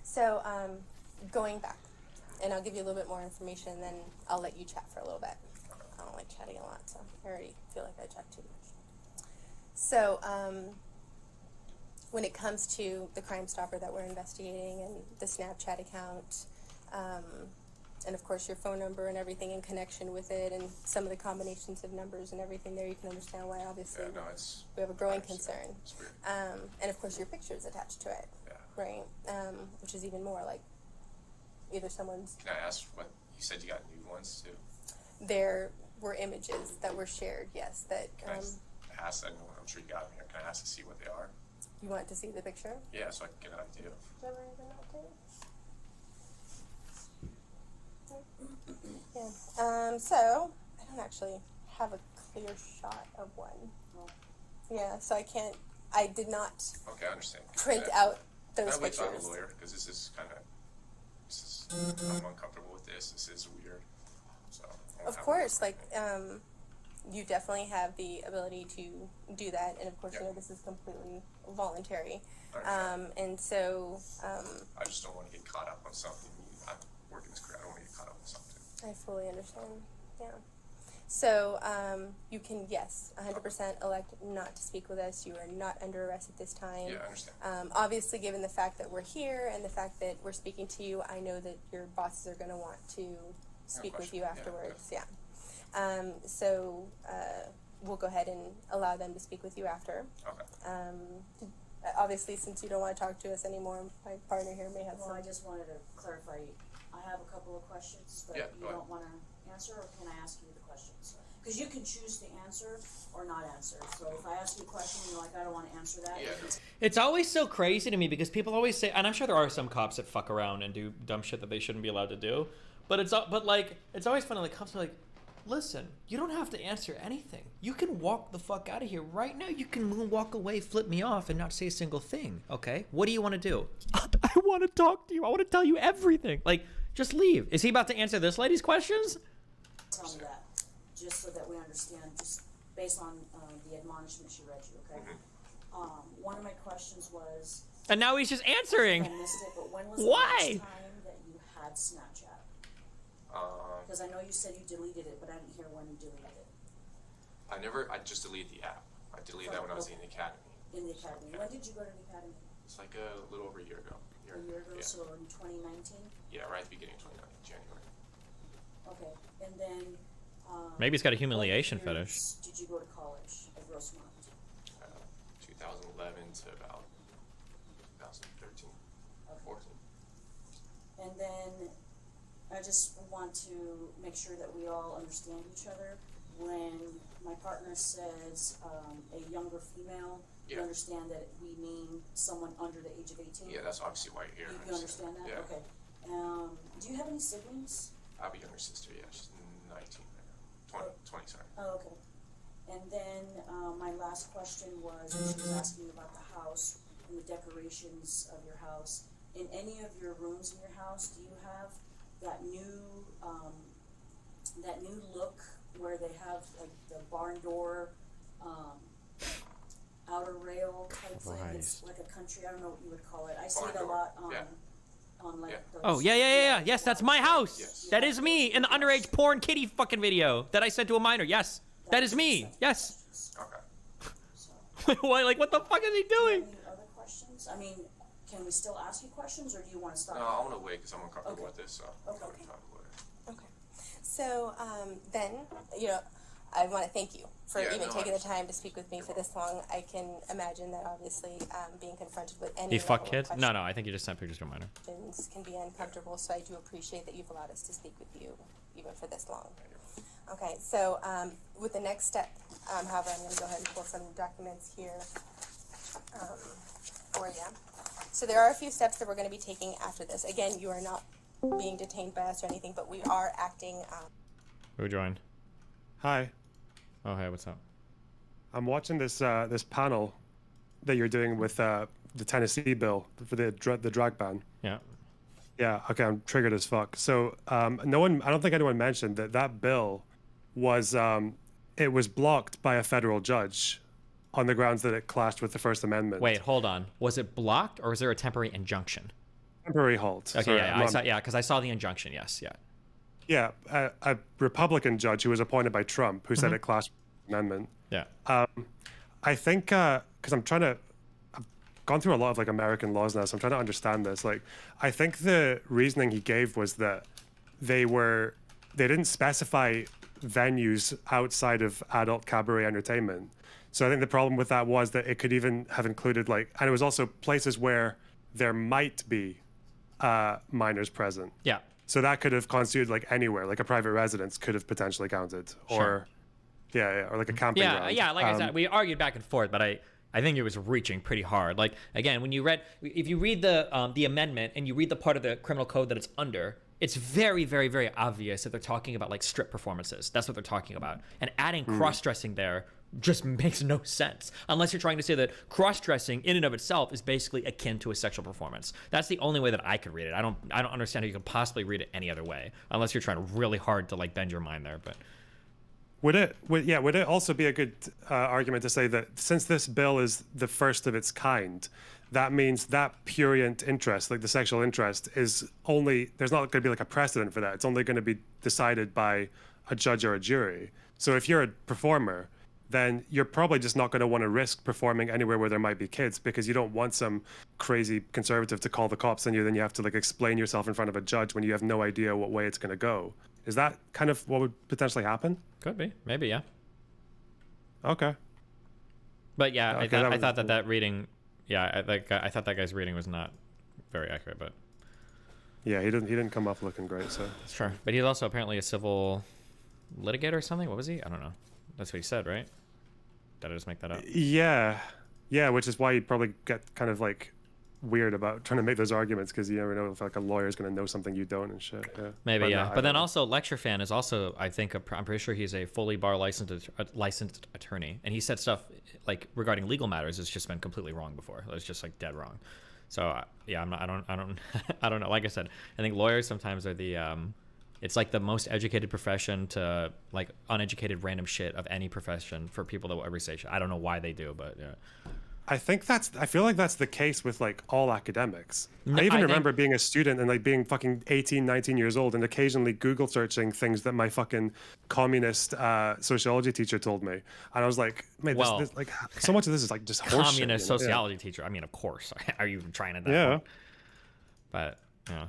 So going back, and I'll give you a little bit more information, and then I'll let you chat for a little bit. I don't like chatting a lot, so I already feel like I chat too much. So when it comes to the Crime Stopper that we're investigating and the Snapchat account, and of course your phone number and everything in connection with it, and some of the combinations of numbers and everything there, you can understand why obviously
Yeah, no, it's.
we have a growing
100%.
concern.
It's weird.
And of course your picture's attached to it,
Yeah.
right? Which is even more like either someone's.
Can I ask what you said? You got new ones too.
There were images that were shared, yes, that
Can I ask? I know, I'm sure you got them here. Can I ask to see what they are?
you want to see the picture.
Yeah, so I can get an idea.
Never even updated. Yeah. So I don't actually have a clear shot of one. Yeah, so I did not
Okay, I understand.
print
Yeah.
out those
Can I wait till I have
pictures.
a lawyer? Because this is I'm uncomfortable with this. This is weird. So. I wanna
Of
have a
course,
lawyer.
like, you definitely have the ability to do that, and of course,
Yeah.
you know, this is completely voluntary.
I understand.
And so,
I just don't want to get caught up on something. I'm working this career. I don't want to get caught up on something.
I fully understand, yeah. So you can, yes, 100% elect not to speak with us. You are not under arrest at this time.
Yeah, I understand.
Obviously, given the fact that we're here and the fact that we're speaking to you, I know that your bosses are going to want to speak with you afterwards. Yeah. So we'll go ahead and allow them to speak with you after.
Okay.
Obviously, since you don't want to talk to us anymore, my partner here may have
Well,
some.
I just wanted to clarify. I have a couple of questions, but
Yeah,
you
go ahead.
don't want to answer, or can I ask you the questions? Because you can choose to answer or not answer. So if I ask you a question and you're like, I don't want to answer that,
Yeah.
It's always so crazy to me because people always say, and I'm sure there are some cops that fuck around and do dumb shit that they shouldn't be allowed to do, but it's always funny. Like cops are like, listen, you don't have to answer anything. You can walk the fuck out of here right now. You can walk away, flip me off, and not say a single thing. Okay, what do you want to do? I want to talk to you. I want to tell you everything. Like, just leave. Is he about to answer this lady's questions?
tell me that, just so that we understand, just based on the admonishment she read you, okay? One of my questions was,
And now he's just answering.
I missed it, but when was
Why?
the last time that you had Snapchat? Because I know you said you deleted it, but I didn't hear when you deleted it.
I just deleted the app. I deleted that when I was in the academy.
In the academy. When did you go to the academy?
It's like a little over a year ago.
A year ago,
Yeah.
so in 2019?
Yeah, right at the beginning of 2019, January.
Okay, and then,
Maybe he's got a humiliation
what years
fetish.
did you go to college at Rosemont?
2011 to about 2013, 14.
And then, I just want to make sure that we all understand each other. When my partner says, a younger female, you
Yeah.
understand that we mean someone under the age of 18?
Yeah, that's obviously why you're here.
You understand that?
Yeah.
Okay. Do you have any siblings?
I have a younger sister, yeah, she's 19 right now. 20, sorry.
Oh, okay. And then, my last question was, she was asking about the house and the decorations of your house. In any of your rooms in your house, do you have that new look where they have like the barn door, outer rail type thing? It's
Christ.
like a country, I don't know what you would call it. I see
Barn
it a
door,
lot
yeah.
on like
Yeah.
those.
Oh, yeah. Yes, that's my house.
Yes.
That is me in the underage porn kitty fucking video that I sent to a minor. Yes, that is me. Yes.
Okay.
So,
Why? Like, what the fuck is he doing?
any other questions? I mean, can we still ask you questions, or do you want to stop?
No, I want to wait because I'm uncomfortable
Okay.
with this, so
Okay.
I'll talk about it.
Okay. So then, I want to thank you for
Yeah,
even
no,
taking
I
the time to speak with me for this long. I can imagine that obviously being confronted with any
You fuck
level of
kids? No, I think you just sent pictures to a minor.
questions can be uncomfortable. So I do appreciate that you've allowed us to speak with you even for this long. Okay, so with the next step, however, I'm going to go ahead and pull some documents here for you. So there are a few steps that we're going to be taking after this. Again, you are not being detained by us or anything, but we are acting.
Who joined?
Hi,
Oh, hey, what's up?
I'm watching this this panel that you're doing with the Tennessee bill for the drag ban.
Yeah.
Yeah, okay, I'm triggered as fuck. So I don't think anyone mentioned that bill was it was blocked by a federal judge on the grounds that it clashed with the First Amendment.
Wait, hold on. Was it blocked or was there a temporary injunction?
Temporary halt.
Okay,
Sorry,
because I saw the injunction. Yes, yeah.
Yeah, a Republican judge who was appointed by Trump who said it clashed with the Amendment.
Yeah.
I think because I've gone through a lot of like American laws now, so I'm trying to understand this. Like, I think the reasoning he gave was that they didn't specify venues outside of adult cabaret entertainment. So I think the problem with that was that it could even have included and it was also places where there might be minors present.
Yeah.
So that could have constituted anywhere, like a private residence could have potentially counted,
Sure.
or like a camping ground.
Yeah, like I said, we argued back and forth, but I think it was reaching pretty hard. Like, again, if you read the amendment and you read the part of the criminal code that it's under, it's very, very, very obvious that they're talking about like strip performances. That's what they're talking about. And adding cross-dressing there just makes no sense unless you're trying to say that cross-dressing in and of itself is basically akin to a sexual performance. That's the only way that I could read it. I don't understand how you could possibly read it any other way unless you're trying really hard to like bend your mind there. But
Would it also be a good argument to say that since this bill is the first of its kind, that means that prurient interest, like the sexual interest, is only, there's not going to be like a precedent for that. It's only going to be decided by a judge or a jury. So if you're a performer, then you're probably just not going to want to risk performing anywhere where there might be kids, because you don't want some crazy conservative to call the cops on you. Then you have to like explain yourself in front of a judge when you have no idea what way it's going to go. Is that kind of what would potentially happen?
Could be, maybe, yeah.
Okay.
But yeah,
Okay,
I thought that reading, yeah, I thought that guy's reading was not very accurate, but
Yeah, he didn't come off looking great. So
sure. But he's also apparently a civil litigator or something. What was he? I don't know. That's what he said, right? Did I just make that up?
yeah, which is why you'd probably get kind of like weird about trying to make those arguments, because you never know if like a lawyer's going to know something you don't and shit. Yeah.
Maybe,
But
yeah.
no, I
But then
don't-
also, Lecture Fan is also, I think, I'm pretty sure he's a fully bar licensed attorney, and he said stuff like regarding legal matters has just been completely wrong before. It was just like dead wrong. So yeah, I don't I don't know. Like I said, I think lawyers sometimes are the it's like the most educated profession to like uneducated random shit of any profession for people that will ever say shit. I don't know why they do, but yeah.
I feel like that's the case with like all academics.
No,
I even
I
remember being a student and like being fucking 18, 19 years old and occasionally Google searching things that my fucking communist sociology teacher told me. And I was like, man,
Well,
this like so much of this is like just horseshit.
Communist
you know?
sociology teacher. I mean, of course. Are you even trying at that
Yeah.
point? But yeah.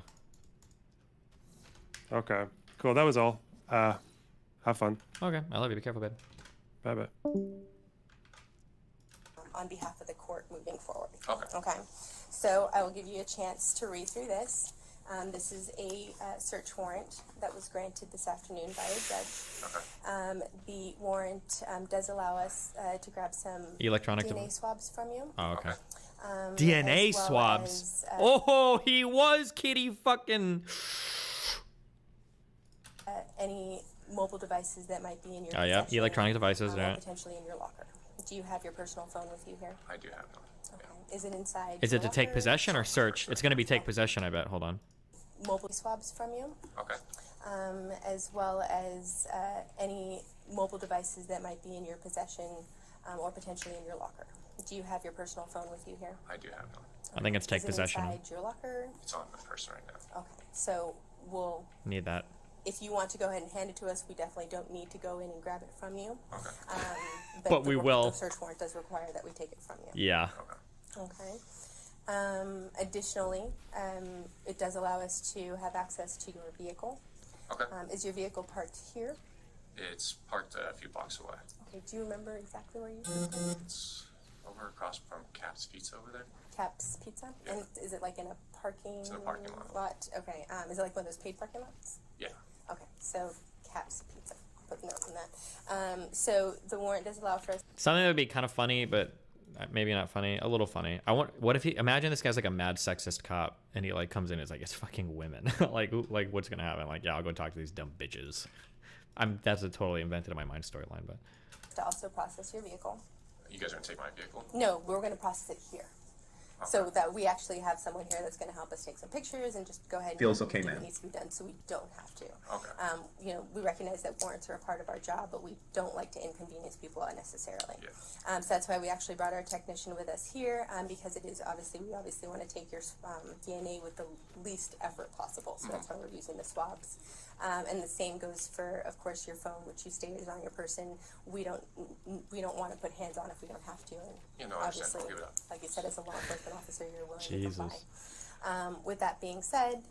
Okay. Cool. That was all. Have fun.
Okay. I love you. Be careful, babe.
Bye bye.
On behalf of the court moving forward.
Okay.
Okay. So I will give you a chance to read through this. This is a search warrant that was granted this afternoon by a judge.
Okay.
The warrant does allow us to grab some
Electronic
DNA swabs from you.
Oh, okay.
DNA
DNA swabs. Oh, he was kitty fucking.
Any mobile devices that might be in your
Oh, yeah.
possession,
Electronic devices,
or
yeah.
potentially in your locker. Do you have your personal phone with you here?
I do have one.
Okay. Is it inside?
Is
your
it to take
locker?
possession or search? It's going to be take possession, I bet. Hold on.
Mobile swabs from you,
Okay.
as well as any mobile devices that might be in your possession or potentially in your locker. Do you have your personal phone with you here?
I do have one.
I think it's take
Is it
possession.
inside your locker?
It's on my person right now.
Okay. So we'll.
Need that.
If you want to go ahead and hand it to us, we definitely don't need to go in and grab it from you.
Okay.
But we will.
The search warrant does require that we take it from you.
Yeah.
Okay.
Okay. Additionally, it does allow us to have access to your vehicle.
Okay.
Is your vehicle parked here?
It's parked a few blocks away.
Okay. Do you remember exactly where you
It's over across from Cap's Pizza over there.
Cap's Pizza?
Yeah.
And is it like in a parking?
It's in a parking lot.
Okay. Is it like one of those paid parking lots?
Yeah.
Okay. So Cap's Pizza. I'll put a note on that. So the warrant does allow for us.
Something that would be kind of funny, but maybe not funny. A little funny. What if he? Imagine this guy's like a mad sexist cop, and he like comes in and is like, it's fucking women. like what's gonna happen? Like, yeah, I'll go talk to these dumb bitches. That's a totally invented in my mind storyline, but.
To also process your vehicle.
You guys are gonna take my vehicle?
No, we're going to process it here. So that we actually have someone here that's going to help us take some pictures and just go ahead and
Feels okay,
do
ma'am.
what needs to be done, so we don't have to.
Okay.
We recognize that warrants are a part of our job, but we don't like to inconvenience people unnecessarily.
Yeah.
So that's why we actually brought our technician with us here, because it is we obviously want to take your DNA with the least effort possible. So that's why we're using the swabs. And the same goes for, of course, your phone, which you stated is on your person. We don't want to put hands on if we don't have to. And
Yeah, no, I understand.
obviously,
I'll give it up.
like you said, as a law enforcement officer, you're willing
Jesus.
to comply. With that being said,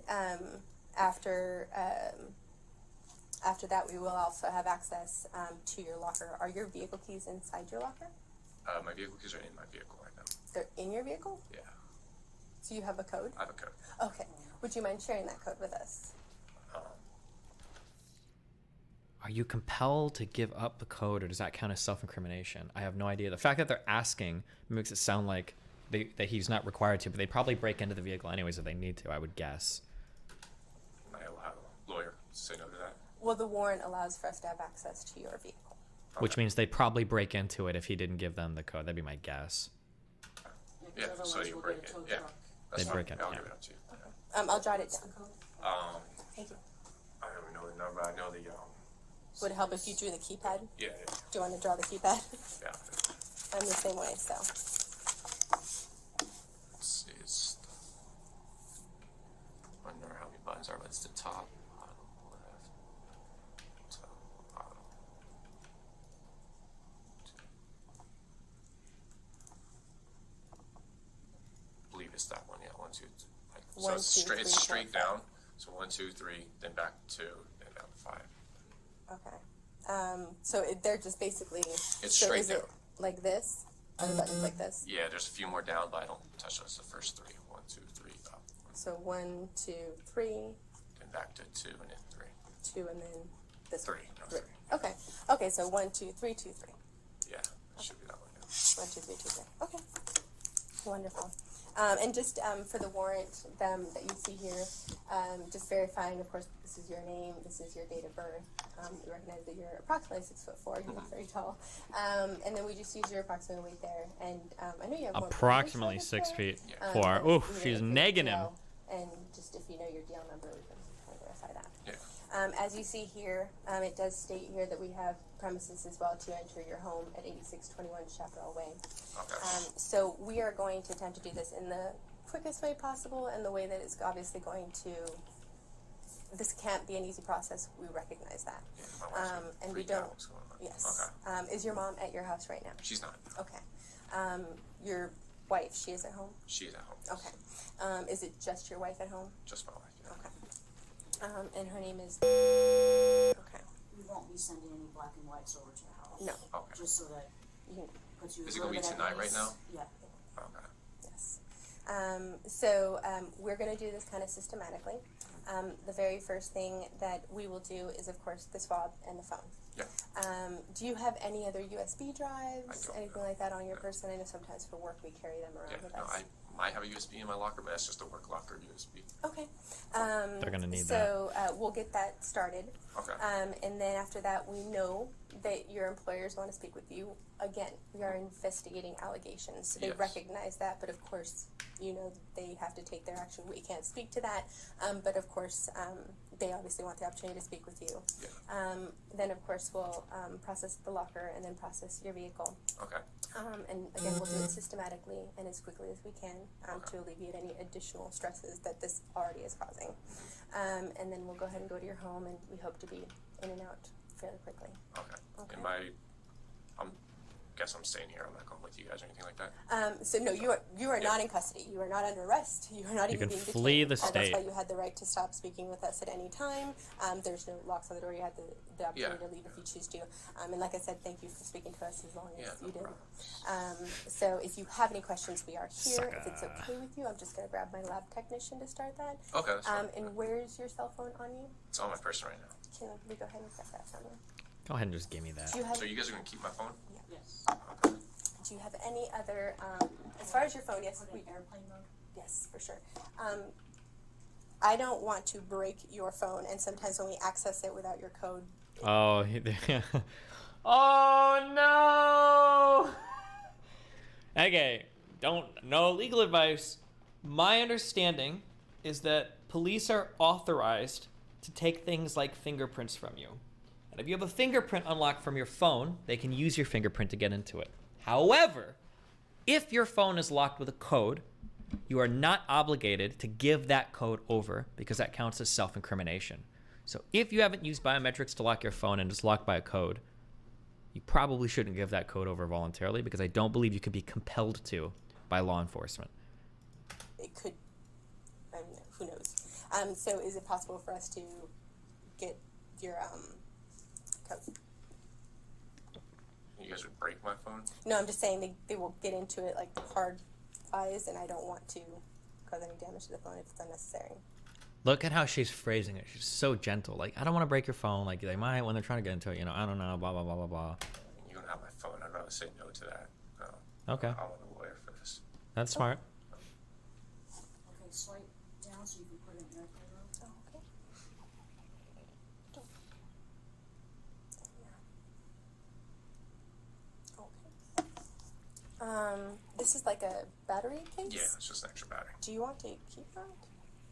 after that, we will also have access to your locker. Are your vehicle keys inside your locker?
My vehicle keys are in my vehicle right now.
They're in your vehicle?
Yeah.
So you have a code?
I have a code.
Okay. Would you mind sharing that code with us?
Are you compelled to give up the code, or does that count as self-incrimination? I have no idea. The fact that they're asking makes it sound like that he's not required to, but they probably break into the vehicle anyways if they need to, I would guess.
I will have a lawyer say no to that.
Well, the warrant allows for us to have access to your vehicle.
Which means they'd probably break into it if he didn't give them the code. That'd be my guess.
Yeah, so you break it. Yeah. That's
They
fine.
break it,
I'll
yeah.
give it up to you.
I'll jot it down. Thank you.
I don't even know the number. I know the
Would it help if you drew the keypad?
yeah.
Do you want to draw the keypad?
Yeah.
I'm the same way, so.
It's I don't remember how many buttons are, but it's the top, bottom, left, top, So it's straight, it's
4,
straight
5.
down. So 1, 2, 3, then back to 2, then down to 5.
Okay. So they're just basically.
It's
so
straight
is
down.
it like this? Are the buttons like this?
Yeah, there's a few more down, but I don't touch those. The first 3. 1, 2, 3, up.
So 1, 2, 3,
Then back to 2, and then 3.
2, and then this
3.
one.
No,
3.
3.
Okay. Okay. So 1, 2, 3, 2, 3.
Yeah, it should be that one. Yeah.
1, 2, 3, 2, 3. Okay. Wonderful. And just for the warrant that you see here, just verifying, of course, this is your name, this is your date of birth. We recognize that you're approximately 6'4", you look very tall. And then we just use your approximate weight there. And I know you have more
Approximately
information
6
on this
feet.
Yeah.
4.
you
Oof,
know,
she's
if you're
negging him.
DL, and just if you know your DL number, we can verify that.
Yeah.
As you see here, it does state here that we have premises as well to enter your home at 8621 Chaparral Way.
Okay.
So we are going to attempt to do this in the quickest way possible, and the way that it's obviously going to. This can't be an easy process. We recognize that,
Yeah, my wife's
and we
freaking
don't.
out what's going on.
Yes.
Okay.
Is your mom at your house right now?
She's not.
Okay. Your wife, she is at home.
She's at home.
Okay. Is it just your wife at home?
Just my wife. Yeah.
Okay. And her name is. Okay.
We won't be sending any black and whites over to the house.
No.
Okay.
Just so that
You can,
puts you.
Is
a
it gonna
little
be
bit at
tonight right
ease.
now?
Yeah.
Okay.
yes. So we're going to do this kind of systematically. The very first thing that we will do is, of course, the swab and the phone.
Yeah.
Do you have any other USB drives,
I don't,
anything like that on your person? I know sometimes for work we carry them around
Yeah.
with
No,
us.
I might have a USB in my locker, but that's just a work locker USB.
Okay.
They're gonna need
so, we'll get that started.
Okay.
And then after that, we know that your employers want to speak with you. Again, we are investigating allegations, so they
Yes.
recognize that, but of course, you know, they have to take their action. We can't speak to that, but of course, they obviously want the opportunity to speak with you.
Yeah.
Then, of course, we'll process the locker and then process your vehicle.
Okay.
And again, we'll do it systematically and as quickly as we can
Okay.
to alleviate any additional stresses that this already is causing. And then we'll go ahead and go to your home, and we hope to be in and out fairly quickly.
Okay.
Okay.
And guess I'm staying here. I'm not going with you guys or anything like that.
So no, you are not in custody. You are not under arrest. You are not
You
even
can
being
flee
detained.
the state.
That's why you had the right to stop speaking with us at any time. There's no locks on the door. You had the opportunity
Yeah.
to leave if you choose to. And like I said, thank you for speaking to us as long as
Yeah, no
you did.
problem.
So if you have any questions, we are here.
Sucker.
If it's okay with you, I'm just going to grab my lab technician to start that.
Okay. That's fine.
And where's your cell phone on you?
It's on my person right now.
Can we go ahead and get that from you?
Go ahead and just give me that.
Do you have
So you guys are gonna keep my phone?
Yes.
Okay.
Do you have any other? As far as your phone, yes,
Put
we
it in airplane mode.
yes, for sure. I don't want to break your phone, and sometimes when we access it without your code,
Oh, oh no! Okay, no legal advice. My understanding is that police are authorized to take things like fingerprints from you. And if you have a fingerprint unlocked from your phone, they can use your fingerprint to get into it. However, if your phone is locked with a code, you are not obligated to give that code over because that counts as self-incrimination. So if you haven't used biometrics to lock your phone and it's locked by a code, you probably shouldn't give that code over voluntarily because I don't believe you could be compelled to by law enforcement.
it could. I mean, who knows? So is it possible for us to get your code?
You guys would break my phone?
No, I'm just saying they will get into it like the hard eyes, and I don't want to cause any damage to the phone if it's unnecessary.
Look at how she's phrasing it. She's so gentle. Like, I don't want to break your phone. Like, they might when they're trying to get into it. I don't know. Blah, blah, blah, blah, blah.
You don't have my phone. I'd rather say no to that. No.
Okay.
I want a lawyer for this.
That's smart.
Okay, swipe down so you can put it in airplane mode.
Oh, okay. This is like a battery case?
Yeah, it's just an extra battery.
Do you want to keep that?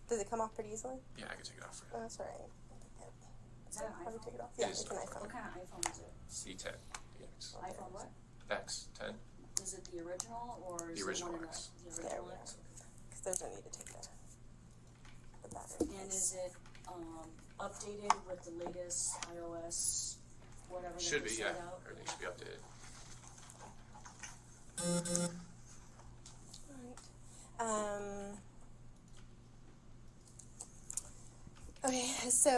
Does it come off pretty easily?
Yeah, I can take it off for
Oh,
you.
that's all right.
Is that an
How do we
iPhone?
take it off?
It
Yeah,
is
it's an
an
iPhone.
What kind of iPhone is it?
C10. X.
iPhone what?
X10.
Is it the original or is
The original
it one
X.
in the
There
original
we
X?
are. Because there's no need to take the battery
And
case.
is it updated with the latest iOS, whatever they
Should be,
just
yeah.
sent out?
Everything should be updated.
Alright. Okay, so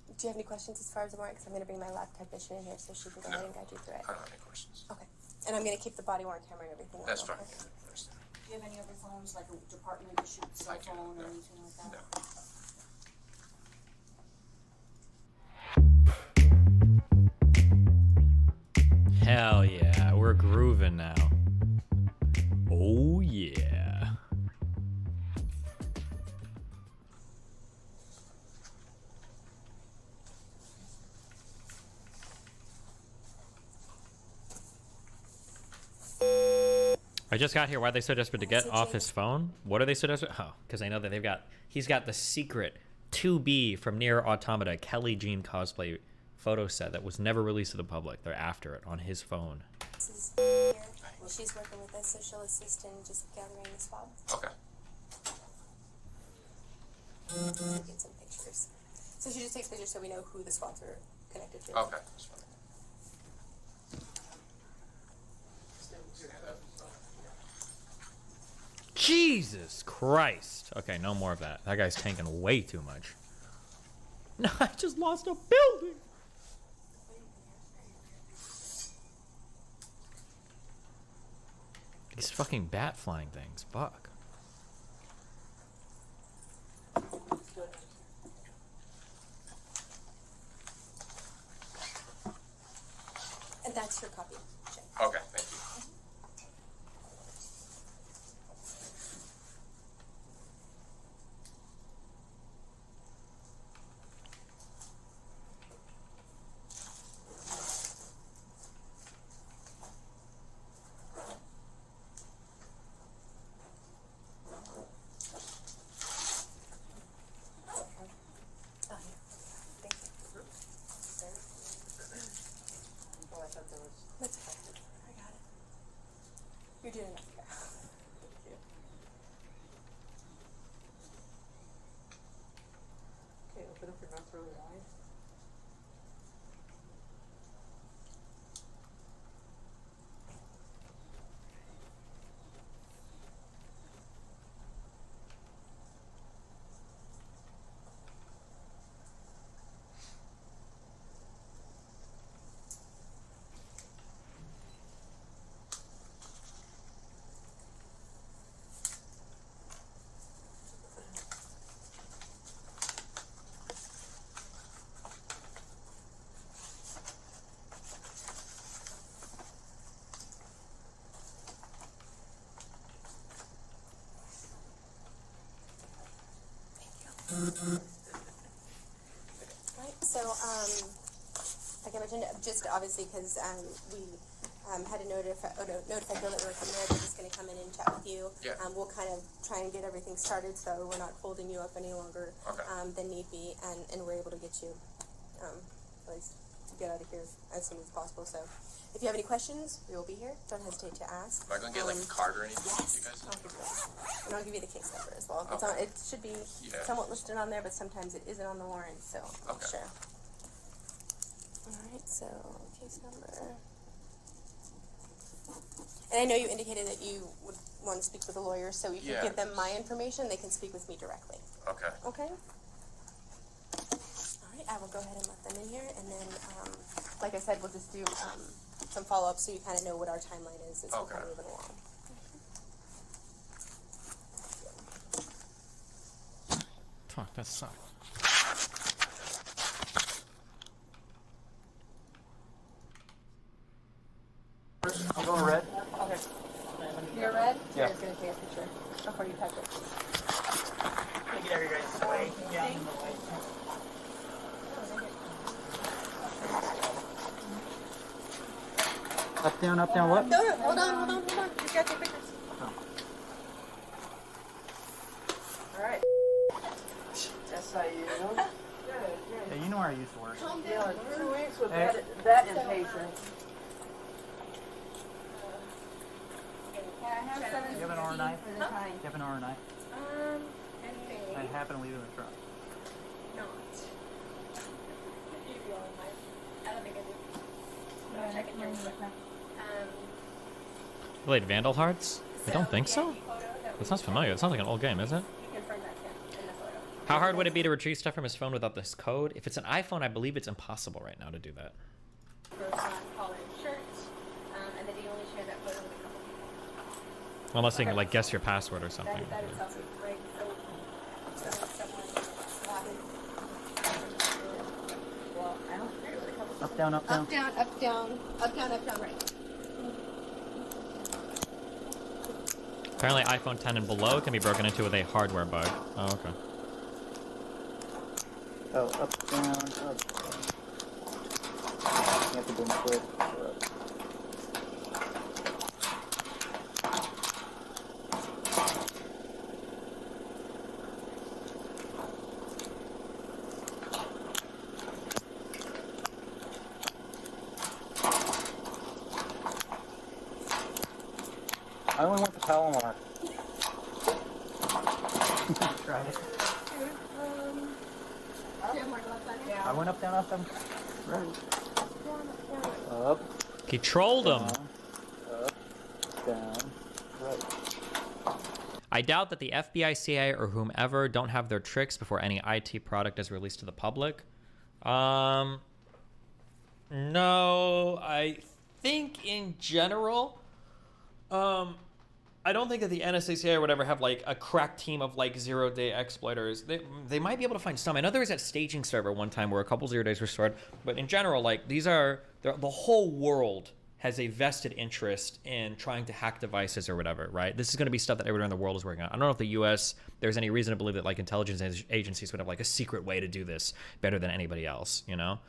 do you have any questions as far as the warrant? Because I'm going to bring my lab technician in here so she can go ahead and guide you through it.
I don't have any questions.
Okay, and I'm going to keep the body worn camera and everything.
That's
on,
fine.
okay?
Yeah, I understand.
Do you have any other phones, like a department issued cell
I do,
phone or
no.
anything like that?
No. Hell yeah, we're grooving now. Oh yeah. I just got here. Why are they so desperate to get off his phone? What are they so desperate? Oh, because they know that he's got the secret 2B from Near Automata Kelly Jean cosplay photo set that was never released to the public. They're after it on his phone.
This is here. She's working with us, so she'll assist in just gathering the swab.
Okay.
Get some pictures. So she just takes pictures so we know who the swabs are connected to.
Okay. That's fine.
Jesus Christ. Okay, no more of that. That guy's tanking way too much. No, I just lost a building. These fucking bat flying things. Fuck.
And that's your copy. Check.
Okay, thank you.
Oh, yeah. Thank you. That's okay. I got it. You're doing enough. Yeah. Thank you.
Okay, open up your mouth really wide.
Right, so, like I mentioned, just obviously because we had to notify Bill that we were coming there, we're just going to come in and chat with you.
Yeah.
We'll kind of try and get everything started so we're not holding you up any longer
Okay.
than need be, and we're able to get you at least get out of here as soon as possible. So if you have any questions, we will be here. Don't hesitate to ask.
Am I going to get like a card or anything?
Yes.
You guys?
I'll give you that. And I'll give you the case number as well. It's
Okay.
on, it should be
Yeah.
somewhat listed on there, but sometimes it isn't on the warrant, so I'll
Okay.
share. Alright, so case number. And I know you indicated that you would want to speak with a lawyer, so if you
Yeah.
give them my information, they can speak with me directly.
Okay.
Okay? Alright, I will go ahead and let them in here, and then, like I said, we'll just do some follow-up so you kind of know what our timeline is as we're
Okay.
kind of moving along.
Fuck, that sucks.
I'm going red.
Okay. You're red?
Yeah.
You're just gonna take a picture before you touch it.
Get everybody's way down in the way. Up, down, what?
No, hold on. You gotta take pictures.
Alright. That's how you know. Yeah, you know where I used to work.
Yeah, 2 weeks with
Hey.
that inpatient.
You have an R knife? You have an R knife? I happen to leave it in the truck.
Not. I don't think I do. I'll check it here real quick.
Played Vandal Hearts? I don't think so. That sounds familiar. It sounds like an old game, isn't it?
You confirm that, yeah, in the photo.
How hard would it be to retrieve stuff from his phone without this code? If it's an iPhone, I believe it's impossible right now to do that.
Collar and shirt, and then you only share that photo with a couple people.
Unless they can like guess your password or something.
That is also right. So someone well, I don't share it with a couple people.
Up, down, up, down.
Up, down, up, down, up, down, up, down, right.
Apparently iPhone 10 and below can be broken into with a hardware bug. Oh, okay.
Oh, up, down, up. You have to boom quick. I only want the Palomar. Try it. I went up, down, up, down. Right. Up.
He trolled him.
Up, down, right.
I doubt that the FBI, CIA, or whomever don't have their tricks before any IT product is released to the public. No, I think in general, I don't think that the NSA or whatever have like a crack team of like 0-day exploiters. They might be able to find some. I know there was that staging server one time where a couple 0 days were stored, but in general, like the whole world has a vested interest in trying to hack devices or whatever, right? This is going to be stuff that everyone in the world is working on. I don't know if the U.S. there's any reason to believe that like intelligence agencies would have like a secret way to do this better than anybody else, you know?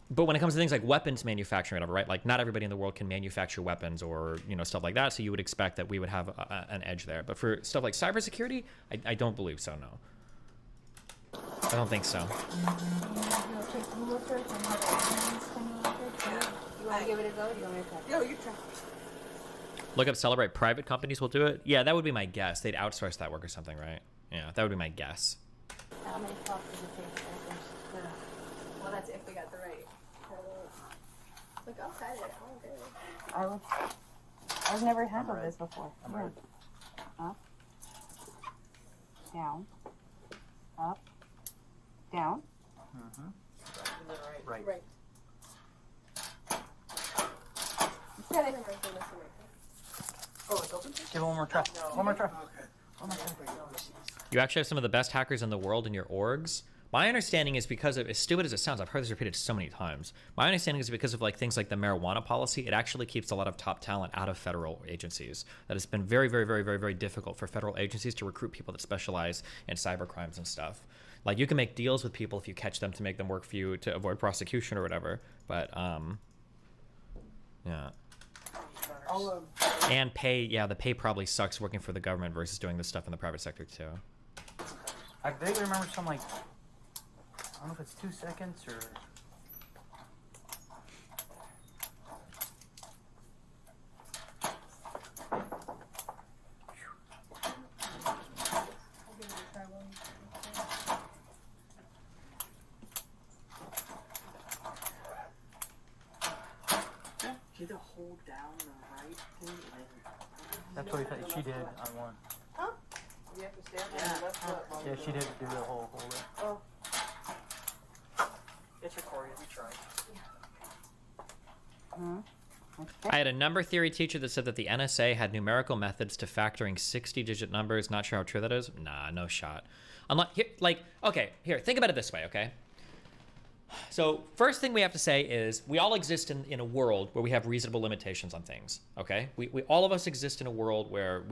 But when it comes to things like weapons manufacturing, whatever, right? Like not everybody in the world can manufacture weapons or, you know, stuff like that. So you would expect that we would have an edge there. But for stuff like cybersecurity, I don't believe so, no. I don't think so.
You want to give it a go? Or do you want me to try? No, you try.
Look up Celebrate. Private companies will do it. Yeah, that would be my guess. They'd outsource that work or something, right? Yeah, that would be my guess.
How many copies does it take for well, that's if we got the right. Look outside it. Oh, good.
I've never handled this before. Yeah. Up, down, up, down.
Right.
Right. Get it.
Oh, it's open? Give it one more try. One more try. One more try.
You actually have some of the best hackers in the world in your orgs. My understanding is because of, as stupid as it sounds, I've heard this repeated so many times. My understanding is because of like things like the marijuana policy, it actually keeps a lot of top talent out of federal agencies. That it's been very, very, very, very, very difficult for federal agencies to recruit people that specialize in cyber crimes and stuff. Like you can make deals with people if you catch them to make them work for you to avoid prosecution or whatever. But yeah. And pay, yeah, the pay probably sucks working for the government versus doing this stuff in the private sector too.
I vaguely remember some like, I don't know if it's 2 seconds or.
You had to hold down the right thing and
That's what she did on one.
Huh?
you have to stand on your left foot.
Yeah, she did do the whole hold it.
Oh. It's recorded, we tried.
I had a number theory teacher that said that the NSA had numerical methods to factoring 60-digit numbers. Not sure how true that is. Nah, no shot. Unlike, here, like, okay, here, think about it this way, okay? So first thing we have to say is we all exist in a world where we have reasonable limitations on things, okay? We all of us exist in a world where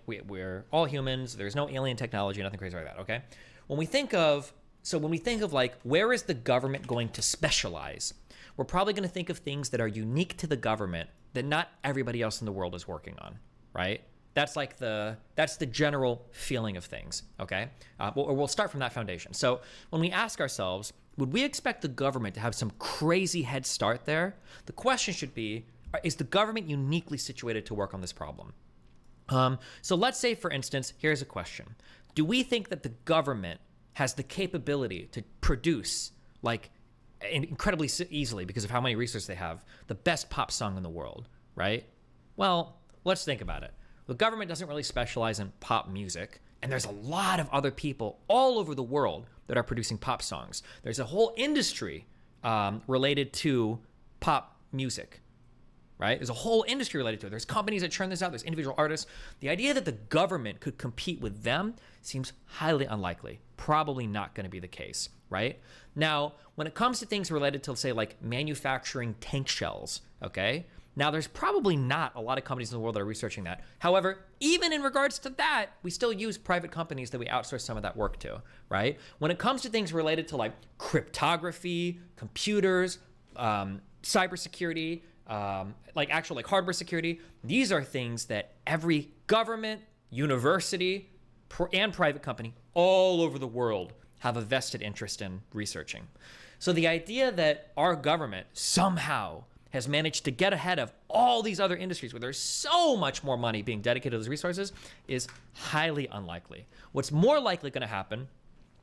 we're all humans. There's no alien technology, nothing crazy like that, okay? When we think of like, where is the government going to specialize? We're probably going to think of things that are unique to the government that not everybody else in the world is working on, right? That's the general feeling of things, okay? We'll start from that foundation. So when we ask ourselves, would we expect the government to have some crazy head start there? The question should be, is the government uniquely situated to work on this problem? So let's say, for instance, here's a question. Do we think that the government has the capability to produce, like, incredibly easily, because of how many resources they have, the best pop song in the world, right? Well, let's think about it. The government doesn't really specialize in pop music. And there's a lot of other people all over the world that are producing pop songs. There's a whole industry related to pop music, right? There's a whole industry related to it. There's companies that churn this out. There's individual artists. The idea that the government could compete with them seems highly unlikely. Probably not going to be the case, right? Now, when it comes to things related to, say, like manufacturing tank shells, okay? Now, there's probably not a lot of companies in the world that are researching that. However, even in regards to that, we still use private companies that we outsource some of that work to, right? When it comes to things related to like cryptography, computers, cybersecurity, like actual like hardware security, these are things that every government, university, and private company all over the world have a vested interest in researching. So the idea that our government somehow has managed to get ahead of all these other industries where there's so much more money being dedicated to those resources is highly unlikely. What's more likely going to happen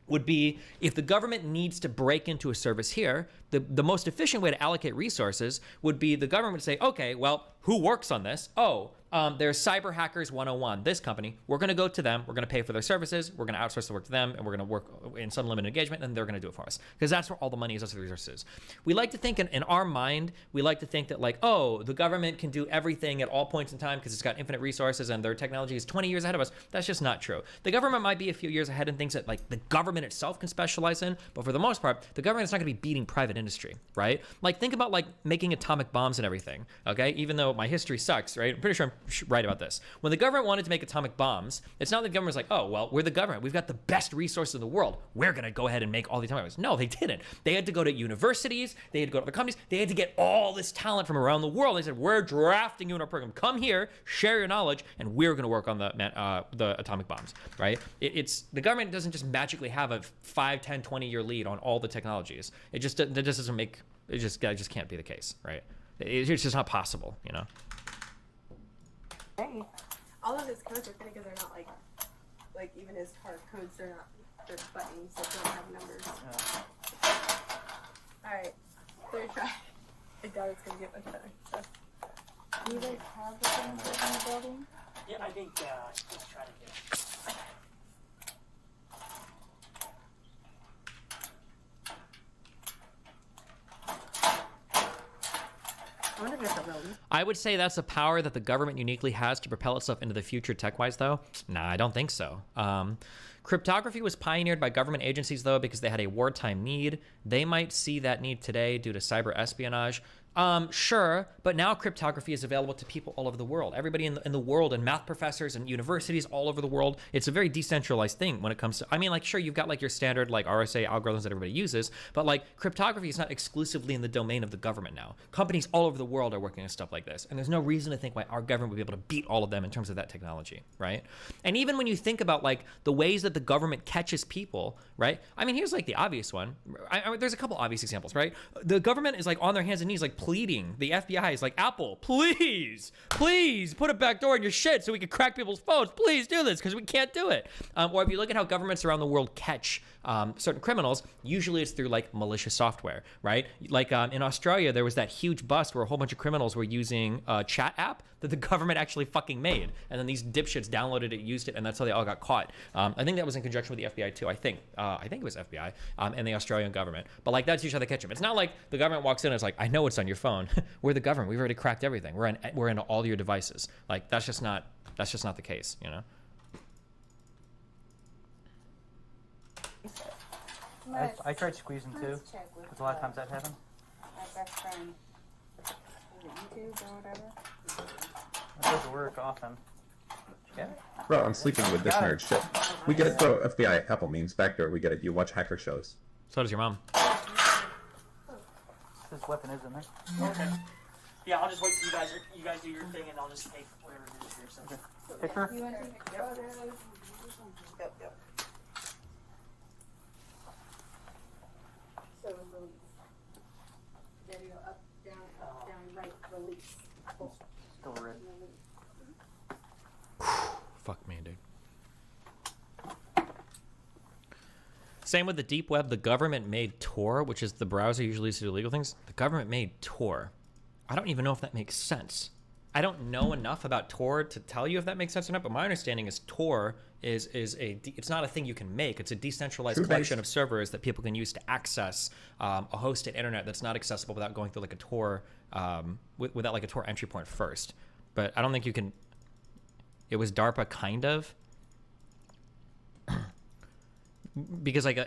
would be if the government needs to break into a service here, the most efficient way to allocate resources would be the government would say, okay, well, who works on this? Oh, there's Cyber Hackers 101, this company. We're going to go to them. We're going to pay for their services. We're going to outsource the work to them, and we're going to work in some limited engagement, and they're going to do it for us. Because that's where all the money is, that's where the resources. We like to think in our mind, we like to think that like, oh, the government can do everything at all points in time because it's got infinite resources and their technology is 20 years ahead of us. That's just not true. The government might be a few years ahead in things that like the government itself can specialize in, but for the most part, the government is not going to be beating private industry, right? Like think about like making atomic bombs and everything, okay? Even though my history sucks, right? I'm pretty sure I'm right about this. When the government wanted to make atomic bombs, it's not that the government was like, oh, well, we're the government. We've got the best resources in the world. We're going to go ahead and make all these atomic bombs. No, they didn't. They had to go to universities. They had to go to other companies. They had to get all this talent from around the world. They said, we're drafting you in our program. Come here, share your knowledge, and we're going to work on the atomic bombs, right? It's the government doesn't just magically have a 5, 10, 20-year lead on all the technologies. That just doesn't make, it just can't be the case, right? It's just not possible, you know?
Hey. All of his codes are funny because they're not like even his hard codes, they're buttons that don't have numbers. Alright, third try. I doubt it's gonna get much better. So.
Do you guys have the things in the building?
Yeah, I think let's try to get it.
I wonder if it's a real.
I would say that's a power that the government uniquely has to propel itself into the future tech-wise, though. Nah, I don't think so. Cryptography was pioneered by government agencies, though, because they had a wartime need. They might see that need today due to cyber espionage. Sure, but now cryptography is available to people all over the world. Everybody in the world, and math professors and universities all over the world. It's a very decentralized thing when it comes to, I mean, like, sure, you've got like your standard like RSA algorithms that everybody uses, but like cryptography is not exclusively in the domain of the government now. Companies all over the world are working on stuff like this, and there's no reason to think why our government would be able to beat all of them in terms of that technology, right? And even when you think about like the ways that the government catches people, right? I mean, here's like the obvious one. There's a couple obvious examples, right? The government is like on their hands and knees, like pleading. The FBI is like, Apple, please put a backdoor in your shit so we can crack people's phones. Please do this because we can't do it. Or if you look at how governments around the world catch certain criminals, usually it's through like malicious software, right? Like in Australia, there was that huge bust where a whole bunch of criminals were using a chat app that the government actually fucking made. And then these dipshits downloaded it, used it, and that's how they all got caught. I think that was in conjunction with the FBI too, I think it was FBI and the Australian government. But like that's usually how they catch them. It's not like the government walks in and it's like, I know what's on your phone. We're the government. We've already cracked everything. We're in all your devices. Like that's just not the case, you know?
I tried squeezing too, because a lot of times that happens.
My best friend. Is it YouTube or whatever?
It doesn't work often. Yeah.
Bro, I'm sleeping with this nerd shit. We get it, bro. FBI, Apple memes, backdoor. We get it. You watch hacker shows.
So does your mom.
This weapon is in there.
Okay. Yeah, I'll just wait till you guys do your thing, and I'll just take whatever it is here. So.
Picture?
You want to take photos?
Yep.
So release. Then you go up, down, right, release.
Still red.
Fuck me, dude. Same with the deep web. The government made Tor, which is the browser usually used to do illegal things. The government made Tor. I don't even know if that makes sense. I don't know enough about Tor to tell you if that makes sense or not, but my understanding is Tor it's not a thing you can make. It's a decentralized collection of servers that people can use to access a hosted internet that's not accessible without going through like a Tor, without like a Tor entry point first. But I don't think you can. It was DARPA kind of, because like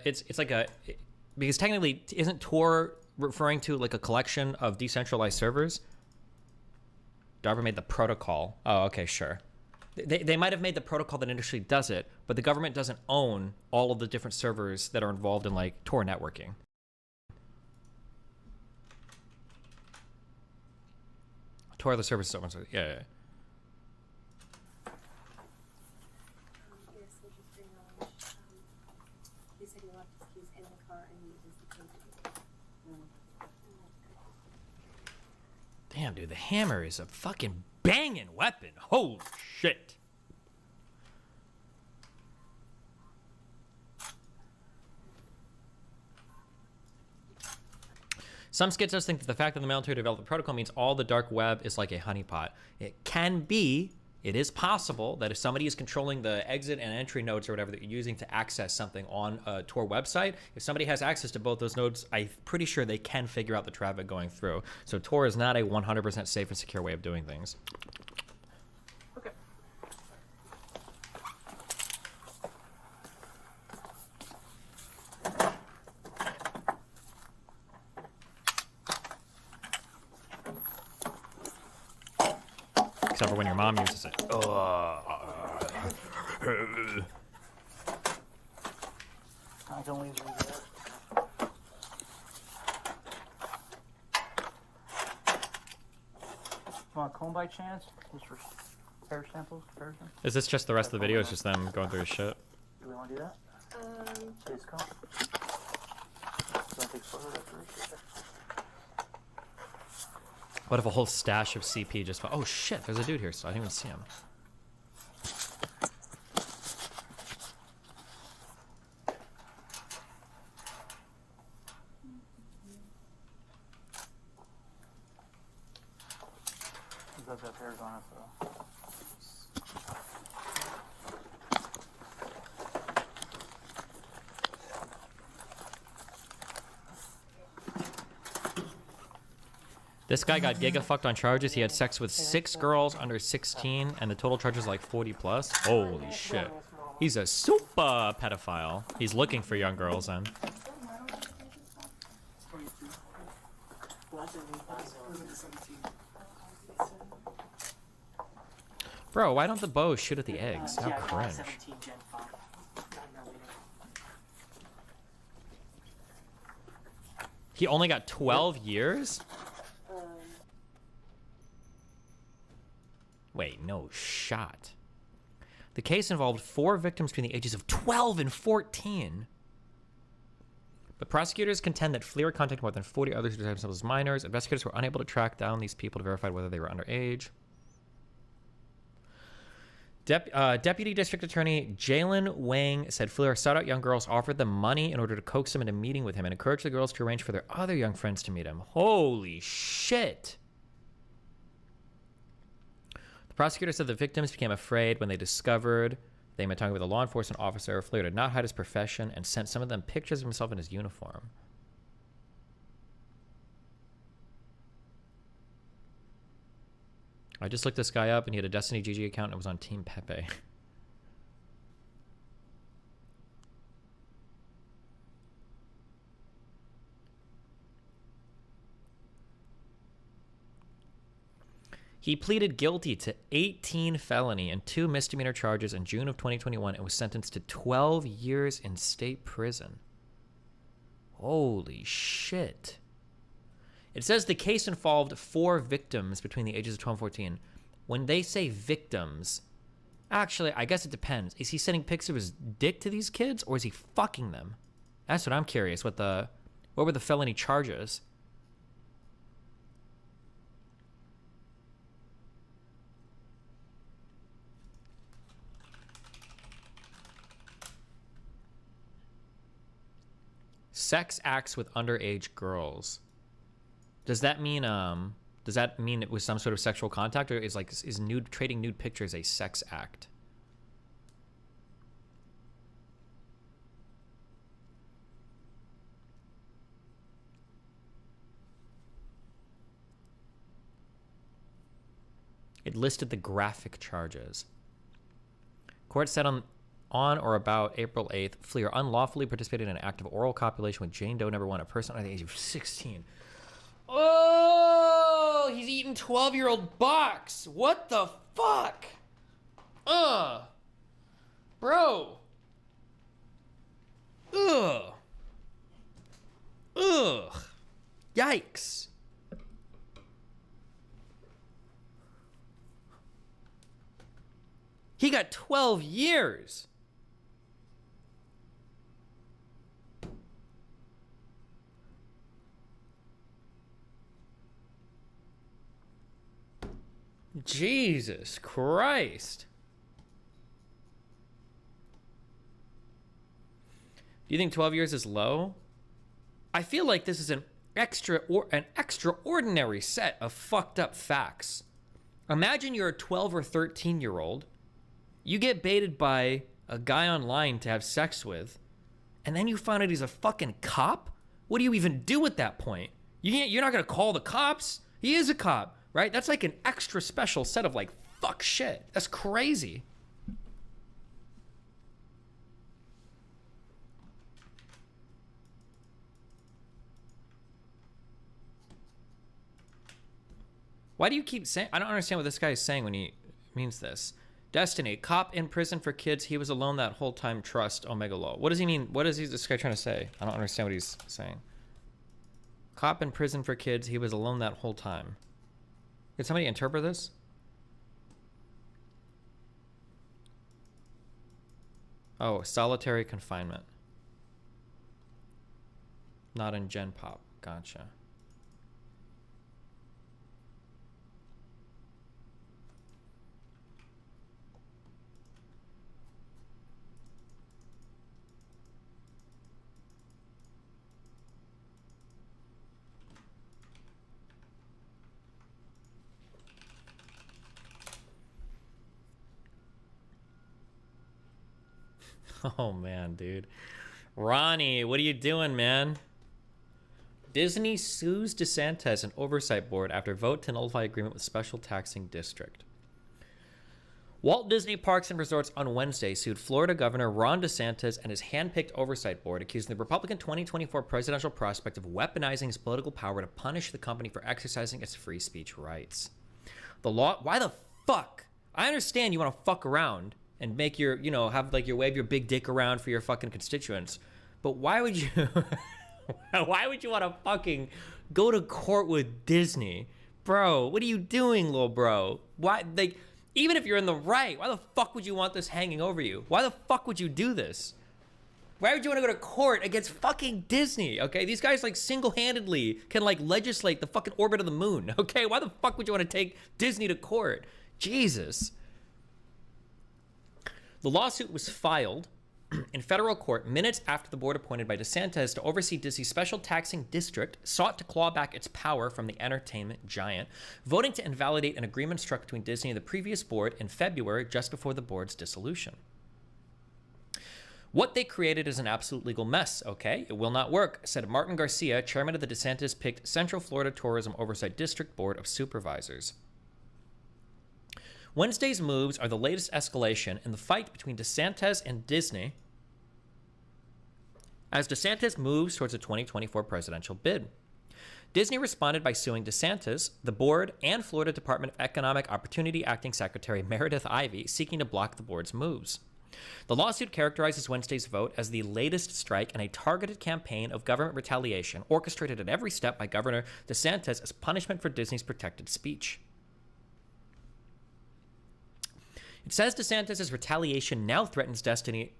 because technically isn't Tor referring to like a collection of decentralized servers? DARPA made the protocol. Oh, okay, sure. They might have made the protocol that initially does it, but the government doesn't own all of the different servers that are involved in like Tor networking. Tor the services open source. Yeah. Damn, dude, the hammer is a fucking banging weapon. Holy shit. Some schizos think that the fact that the military developed the protocol means all the dark web is like a honeypot. It can be. It is possible that if somebody is controlling the exit and entry nodes or whatever that you're using to access something on a Tor website, if somebody has access to both those nodes, I'm pretty sure they can figure out the traffic going through. So Tor is not a 100% safe and secure way of doing things.
Okay.
Except for when your mom uses it.
I can always read that. Want a comb by chance? Just for hair samples comparison?
Is this just the rest of the video? It's just them going through his shit?
Do we want to do that? Please come. Don't take photos after.
What if a whole stash of CP just... Oh shit, there's a dude here, so I didn't even see him.
It does have hairs on it, though.
This guy got giga-fucked on charges. He had sex with 6 girls under 16, and the total charge is like 40 plus. Holy shit. He's a super pedophile. He's looking for young girls, then. Bro, why don't the bows shoot at the eggs? How cringe. He only got 12 years? Wait, no shot. The case involved 4 victims between the ages of 12 and 14. But prosecutors contend that Fleer contacted more than 40 others who described themselves as minors. Investigators were unable to track down these people to verify whether they were underage. Deputy District Attorney Jalen Wang said Fleer sought out young girls, offered them money in order to coax them into meeting with him, and encouraged the girls to arrange for their other young friends to meet him. Holy shit. The prosecutor said the victims became afraid when they discovered they met talking with a law enforcement officer. Fleer did not hide his profession and sent some of them pictures of himself in his uniform. I just looked this guy up, and he had a Destiny GG account and it was on Team Pepe. He pleaded guilty to 18 felony and 2 misdemeanor charges in June of 2021 and was sentenced to 12 years in state prison. Holy shit. It says the case involved 4 victims between the ages of 12 and 14. When they say victims, actually, I guess it depends. Is he sending pics of his dick to these kids, or is he fucking them? That's what I'm curious. What were the felony charges? Sex acts with underage girls. Does that mean Does that mean it was some sort of sexual contact, or is trading nude pictures a sex act? It listed the graphic charges. Court said on or about April 8th, Fleer unlawfully participated in an act of oral copulation with Jane Doe number 1, a person under the age of 16. Oh, he's eating 12-year-old box. What the fuck? Bro. Ugh. Yikes. He got 12 years. Jesus Christ. Do you think 12 years is low? I feel like this is an extraordinary set of fucked up facts. Imagine you're a 12 or 13-year-old. You get baited by a guy online to have sex with, and then you find out he's a fucking cop? What do you even do at that point? You're not going to call the cops? He is a cop, right? That's like an extra special set of like, fuck shit. That's crazy. Why do you keep saying... I don't understand what this guy is saying when he means this. Destiny, cop in prison for kids. He was alone that whole time. Trust Omega Law. What does he mean? What is this guy trying to say? I don't understand what he's saying. Cop in prison for kids. He was alone that whole time. Can somebody interpret this? Oh, solitary confinement. Not in Gen Pop. Gotcha. Oh, man, dude. Ronnie, what are you doing, man? Disney sues DeSantis and Oversight Board after vote to nullify agreement with Special Taxing District. Walt Disney Parks and Resorts on Wednesday sued Florida Governor Ron DeSantis and his hand-picked Oversight Board, accusing the Republican 2024 presidential prospect of weaponizing his political power to punish the company for exercising its free speech rights. The law... Why the fuck? I understand you want to fuck around and make your, have like your wave your big dick around for your fucking constituents. But why would you, why would you want to fucking go to court with Disney? Bro, what are you doing, little bro? Why, like, even if you're in the right, why the fuck would you want this hanging over you? Why the fuck would you do this? Why would you want to go to court against fucking Disney? Okay, these guys like single-handedly can like legislate the fucking orbit of the moon. Okay, why the fuck would you want to take Disney to court? Jesus. The lawsuit was filed in federal court minutes after the board appointed by DeSantis to oversee Disney's special taxing district sought to claw back its power from the entertainment giant, voting to invalidate an agreement struck between Disney and the previous board in February, just before the board's dissolution. What they created is an absolute legal mess, okay? It will not work, said Martin Garcia, chairman of the DeSantis-picked Central Florida Tourism Oversight District Board of Supervisors. Wednesday's moves are the latest escalation in the fight between DeSantis and Disney as DeSantis moves towards a 2024 presidential bid. Disney responded by suing DeSantis, the board, and Florida Department of Economic Opportunity Acting Secretary Meredith Ivey, seeking to block the board's moves. The lawsuit characterizes Wednesday's vote as the latest strike in a targeted campaign of government retaliation orchestrated at every step by Governor DeSantis as punishment for Disney's protected speech. It says DeSantis' retaliation now threatens Destiny.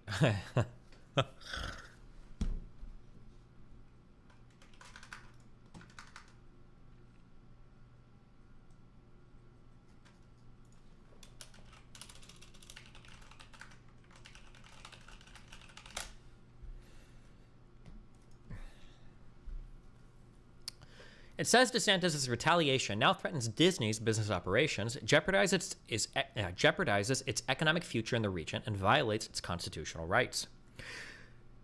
It says DeSantis' retaliation now threatens Disney's business operations, jeopardizes its economic future in the region, and violates its constitutional rights.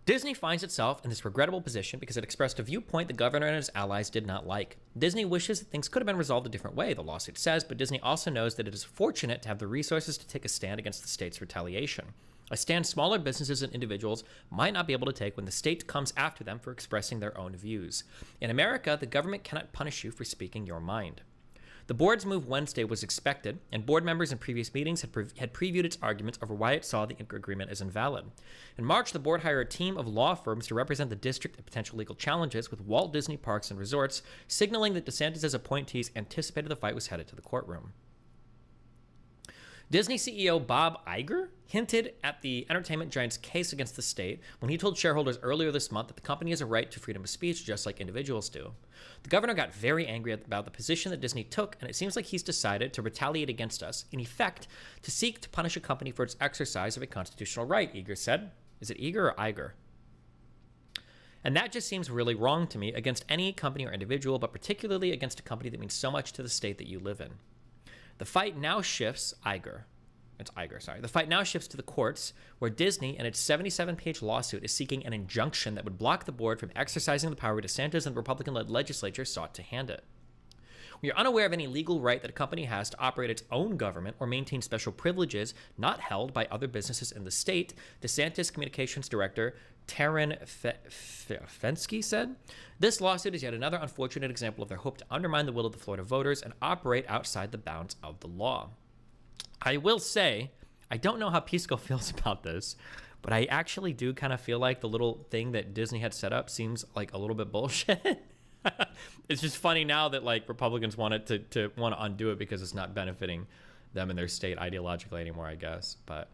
Disney finds itself in this regrettable position because it expressed a viewpoint the governor and his allies did not like. Disney wishes that things could have been resolved a different way, the lawsuit says, but Disney also knows that it is fortunate to have the resources to take a stand against the state's retaliation. A stand smaller businesses and individuals might not be able to take when the state comes after them for expressing their own views. In America, the government cannot punish you for speaking your mind. The board's move Wednesday was expected, and board members in previous meetings had previewed its arguments over why it saw the agreement as invalid. In March, the board hired a team of law firms to represent the district in potential legal challenges with Walt Disney Parks and Resorts, signaling that DeSantis' appointees anticipated the fight was headed to the courtroom. Disney CEO Bob Iger hinted at the entertainment giant's case against the state when he told shareholders earlier this month that the company has a right to freedom of speech just like individuals do. The governor got very angry about the position that Disney took, and it seems like he's decided to retaliate against us, in effect, to seek to punish a company for its exercise of a constitutional right, Iger said. Is it Iger or Iger? And that just seems really wrong to me against any company or individual, but particularly against a company that means so much to the state that you live in. The fight now shifts, The fight now shifts to the courts, where Disney, in its 77-page lawsuit, is seeking an injunction that would block the board from exercising the power DeSantis and the Republican-led legislature sought to hand it. We are unaware of any legal right that a company has to operate its own government or maintain special privileges not held by other businesses in the state, DeSantis communications director Taryn Fensky said. This lawsuit is yet another unfortunate example of their hope to undermine the will of the Florida voters and operate outside the bounds of the law. I will say, I don't know how Pisco feels about this, but I actually do kind of feel like the little thing that Disney had set up seems like a little bit bullshit. It's just funny now that like Republicans want it to want to undo it because it's not benefiting them and their state ideologically anymore, I guess. But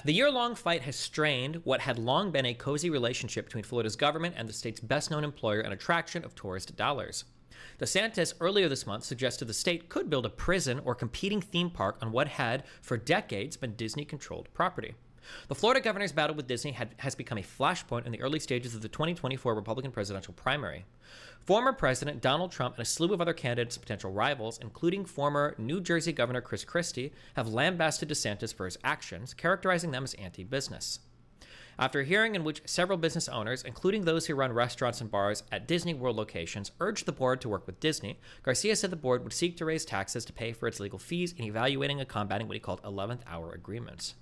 the year-long fight has strained what had long been a cozy relationship between Florida's government and the state's best-known employer and attraction of tourist dollars. DeSantis earlier this month suggested the state could build a prison or competing theme park on what had, for decades, been Disney-controlled property. The Florida governor's battle with Disney has become a flashpoint in the early stages of the 2024 Republican presidential primary. Former President Donald Trump and a slew of other candidates and potential rivals, including former New Jersey Governor Chris Christie, have lambasted DeSantis for his actions, characterizing them as anti-business. After a hearing in which several business owners, including those who run restaurants and bars at Disney World locations, urged the board to work with Disney, Garcia said the board would seek to raise taxes to pay for its legal fees in evaluating and combating what he called 11th hour agreements.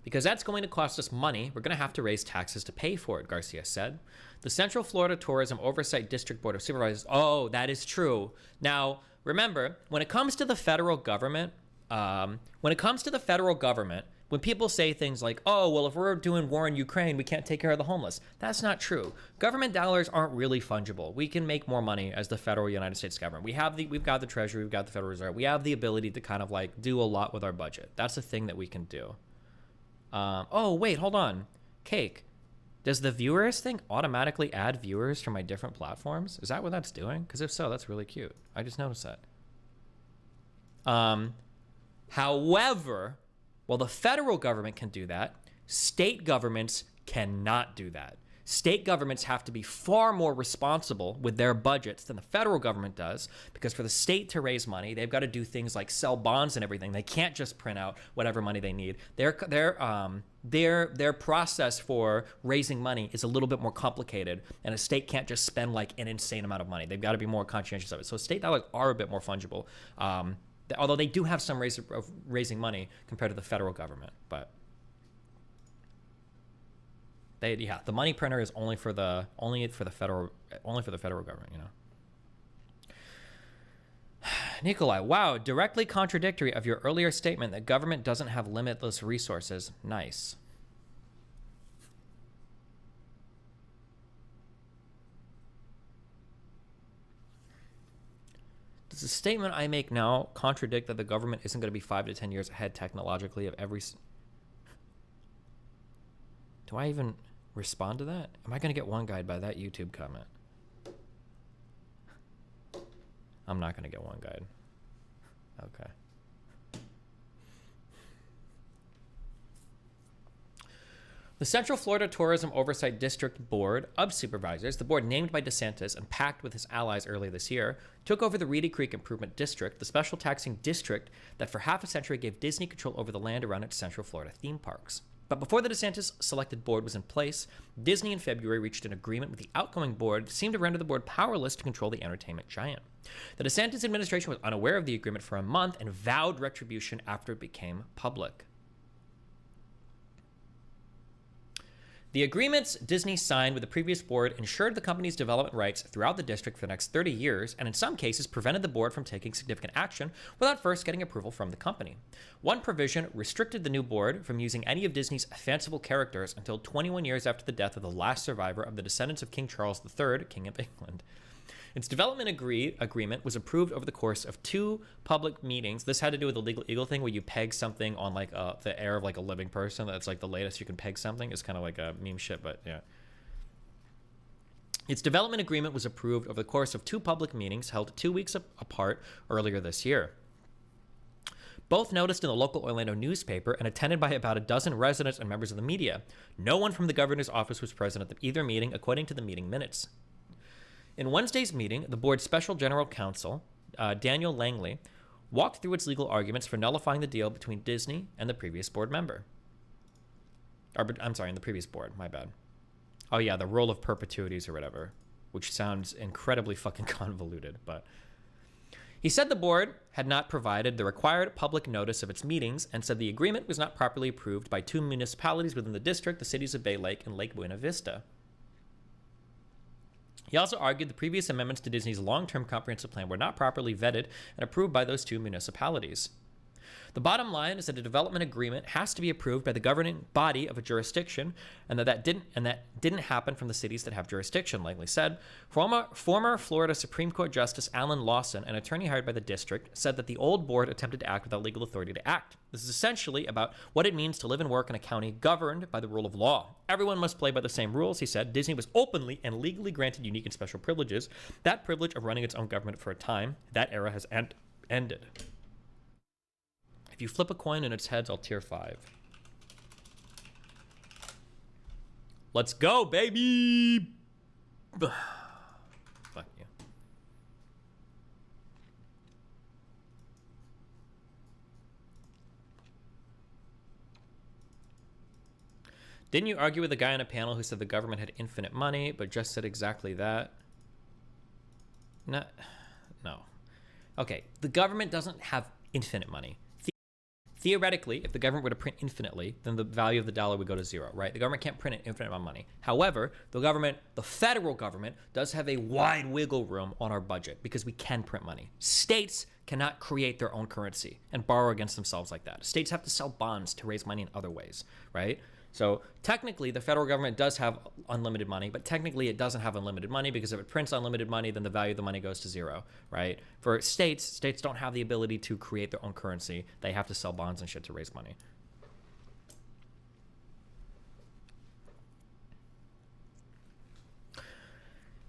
Because that's going to cost us money, we're going to have to raise taxes to pay for it, Garcia said. The Central Florida Tourism Oversight District Board of Supervisors, oh, that is true. Now, remember, when it comes to the federal government, when people say things like, oh, well, if we're doing war in Ukraine, we can't take care of the homeless. That's not true. Government dollars aren't really fungible. We can make more money as the federal United States government. We've got the Treasury, we've got the Federal Reserve. We have the ability to kind of like do a lot with our budget. That's a thing that we can do. Oh, wait, hold on. Cake. Does the viewers thing automatically add viewers from my different platforms? Is that what that's doing? Because if so, that's really cute. I just noticed that. However, while the federal government can do that, state governments cannot do that. State governments have to be far more responsible with their budgets than the federal government does, because for the state to raise money, they've got to do things like sell bonds and everything. They can't just print out whatever money they need. Their process for raising money is a little bit more complicated, and a state can't just spend like an insane amount of money. They've got to be more conscientious of it. So state dollars are a bit more fungible, although they do have some ways of raising money compared to the federal government, but. The money printer is only for the federal government, you know. Nikolai, wow, directly contradictory of your earlier statement that government doesn't have limitless resources. Nice. Does the statement I make now contradict that the government isn't going to be 5 to 10 years ahead technologically of every... Do I even respond to that? Am I going to get one-guyed by that YouTube comment? I'm not going to get one guide. Okay. The Central Florida Tourism Oversight District Board of Supervisors, the board named by DeSantis and packed with his allies earlier this year, took over the Reedy Creek Improvement District, the special taxing district that for half a century gave Disney control over the land around its Central Florida theme parks. But before the DeSantis selected board was in place, Disney in February reached an agreement with the outgoing board that seemed to render the board powerless to control the entertainment giant. The DeSantis administration was unaware of the agreement for a month and vowed retribution after it became public. The agreements Disney signed with the previous board ensured the company's development rights throughout the district for the next 30 years, and in some cases prevented the board from taking significant action without first getting approval from the company. One provision restricted the new board from using any of Disney's fanciful characters until 21 years after the death of the last survivor of the descendants of King Charles III, King of England. Its development agreement was approved over the course of 2 public meetings. This had to do with the legal eagle thing, where you peg something on like the air of like a living person. That's like the latest you can peg something. It's kind of like a meme shit, but yeah. Its development agreement was approved over the course of 2 public meetings held 2 weeks apart earlier this year. Both noticed in the local Orlando newspaper and attended by about a dozen residents and members of the media. No one from the governor's office was present at either meeting, according to the meeting minutes. In Wednesday's meeting, the board's special general counsel, Daniel Langley, walked through its legal arguments for nullifying the deal between Disney and the previous board member. I'm sorry, and the previous board, my bad. Oh yeah, the rule of perpetuities or whatever, which sounds incredibly fucking convoluted, but... He said the board had not provided the required public notice of its meetings and said the agreement was not properly approved by 2 municipalities within the district, the cities of Bay Lake and Lake Buena Vista. He also argued the previous amendments to Disney's long-term comprehensive plan were not properly vetted and approved by those 2 municipalities. The bottom line is that a development agreement has to be approved by the governing body of a jurisdiction, and that didn't happen from the cities that have jurisdiction, Langley said. Former Florida Supreme Court Justice Alan Lawson, an attorney hired by the district, said that the old board attempted to act without legal authority to act. This is essentially about what it means to live and work in a county governed by the rule of law. Everyone must play by the same rules, he said. Disney was openly and legally granted unique and special privileges. That privilege of running its own government for a time, that era has ended. If you flip a coin and its heads, I'll tier 5. Let's go, baby! Fuck you. Didn't you argue with a guy on a panel who said the government had infinite money, but just said exactly that? No. Okay, the government doesn't have infinite money. Theoretically, if the government were to print infinitely, then the value of the dollar would go to 0, right? The government can't print an infinite amount of money. However, the federal government, does have a wide wiggle room on our budget because we can print money. States cannot create their own currency and borrow against themselves like that. States have to sell bonds to raise money in other ways, right? So technically, the federal government does have unlimited money, but technically it doesn't have unlimited money because if it prints unlimited money, then the value of the money goes to 0, right? For states don't have the ability to create their own currency. They have to sell bonds and shit to raise money.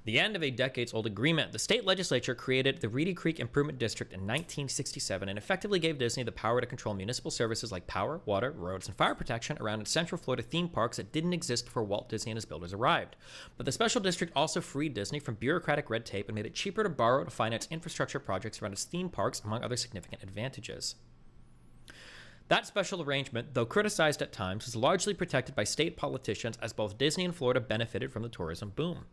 The end of a decades-old agreement. The state legislature created the Reedy Creek Improvement District in 1967 and effectively gave Disney the power to control municipal services like power, water, roads, and fire protection around its Central Florida theme parks that didn't exist before Walt Disney and his builders arrived. But the special district also freed Disney from bureaucratic red tape and made it cheaper to borrow to finance infrastructure projects around its theme parks, among other significant advantages. That special arrangement, though criticized at times, was largely protected by state politicians as both Disney and Florida benefited from the tourism boom.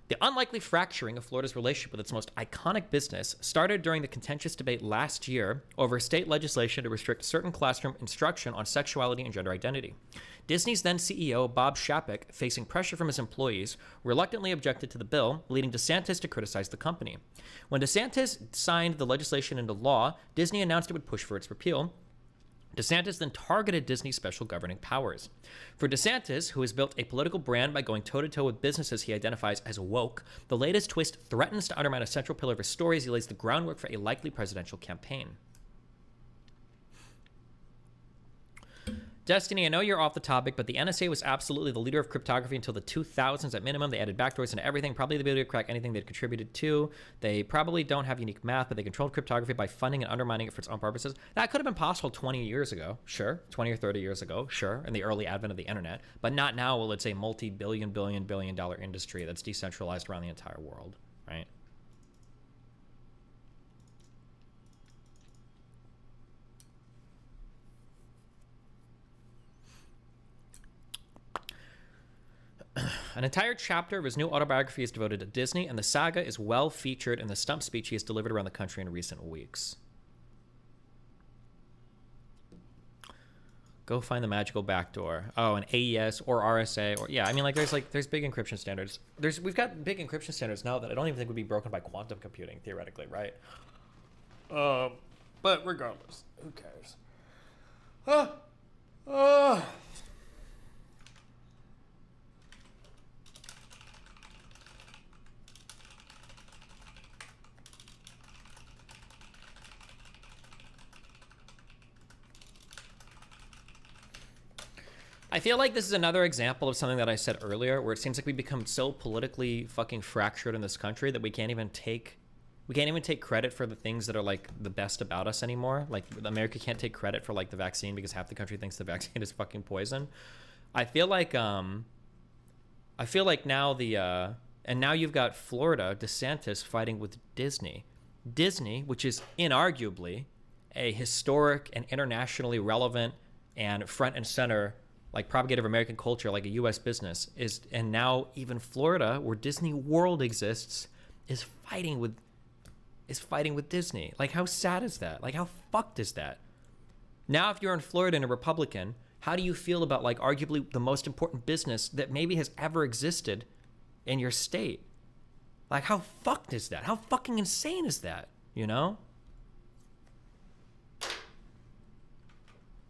The unlikely fracturing of Florida's relationship with its most iconic business started during the contentious debate last year over state legislation to restrict certain classroom instruction on sexuality and gender identity. Disney's then CEO, Bob Chapek, facing pressure from his employees, reluctantly objected to the bill, leading DeSantis to criticize the company. When DeSantis signed the legislation into law, Disney announced it would push for its repeal. DeSantis then targeted Disney's special governing powers. For DeSantis, who has built a political brand by going toe-to-toe with businesses he identifies as woke, the latest twist threatens to undermine a central pillar of his story as he lays the groundwork for a likely presidential campaign. Destiny, I know you're off the topic, but the NSA was absolutely the leader of cryptography until the 2000s at minimum. They added backdoors into everything, probably the ability to crack anything they'd contributed to. They probably don't have unique math, but they controlled cryptography by funding and undermining it for its own purposes. That could have been possible 20 years ago, sure. 20 or 30 years ago, sure, in the early advent of the internet. But not now will it's a multi-billion dollar industry that's decentralized around the entire world, right? An entire chapter of his new autobiography is devoted to Disney, and the saga is well featured in the stump speech he has delivered around the country in recent weeks. Go find the magical backdoor. Oh, an AES or RSA or yeah, I mean there's big encryption standards. We've got big encryption standards now that I don't even think would be broken by quantum computing theoretically, right? But regardless, who cares? I feel like this is another example of something that I said earlier, where it seems like we become so politically fucking fractured in this country that we can't even take credit for the things that are like the best about us anymore. Like America can't take credit for like the vaccine because half the country thinks the vaccine is fucking poison. I feel like now and now you've got Florida, DeSantis fighting with Disney, which is inarguably a historic and internationally relevant and front and center like propagator of American culture, like a U.S. business is, and now even Florida, where Disney World exists, is fighting with Disney. Like, how sad is that? Like, how fucked is that? Now, if you're in Florida and a Republican, how do you feel about like arguably the most important business that maybe has ever existed in your state? Like, how fucked is that? How fucking insane is that? You know?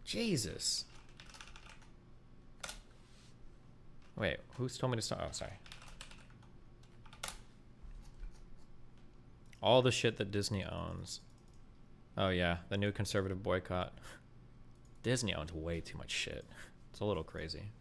Jesus. Wait, who's told me to stop? Oh, sorry. All the shit that Disney owns. Oh yeah, the new conservative boycott. Disney owns way too much shit. It's a little crazy.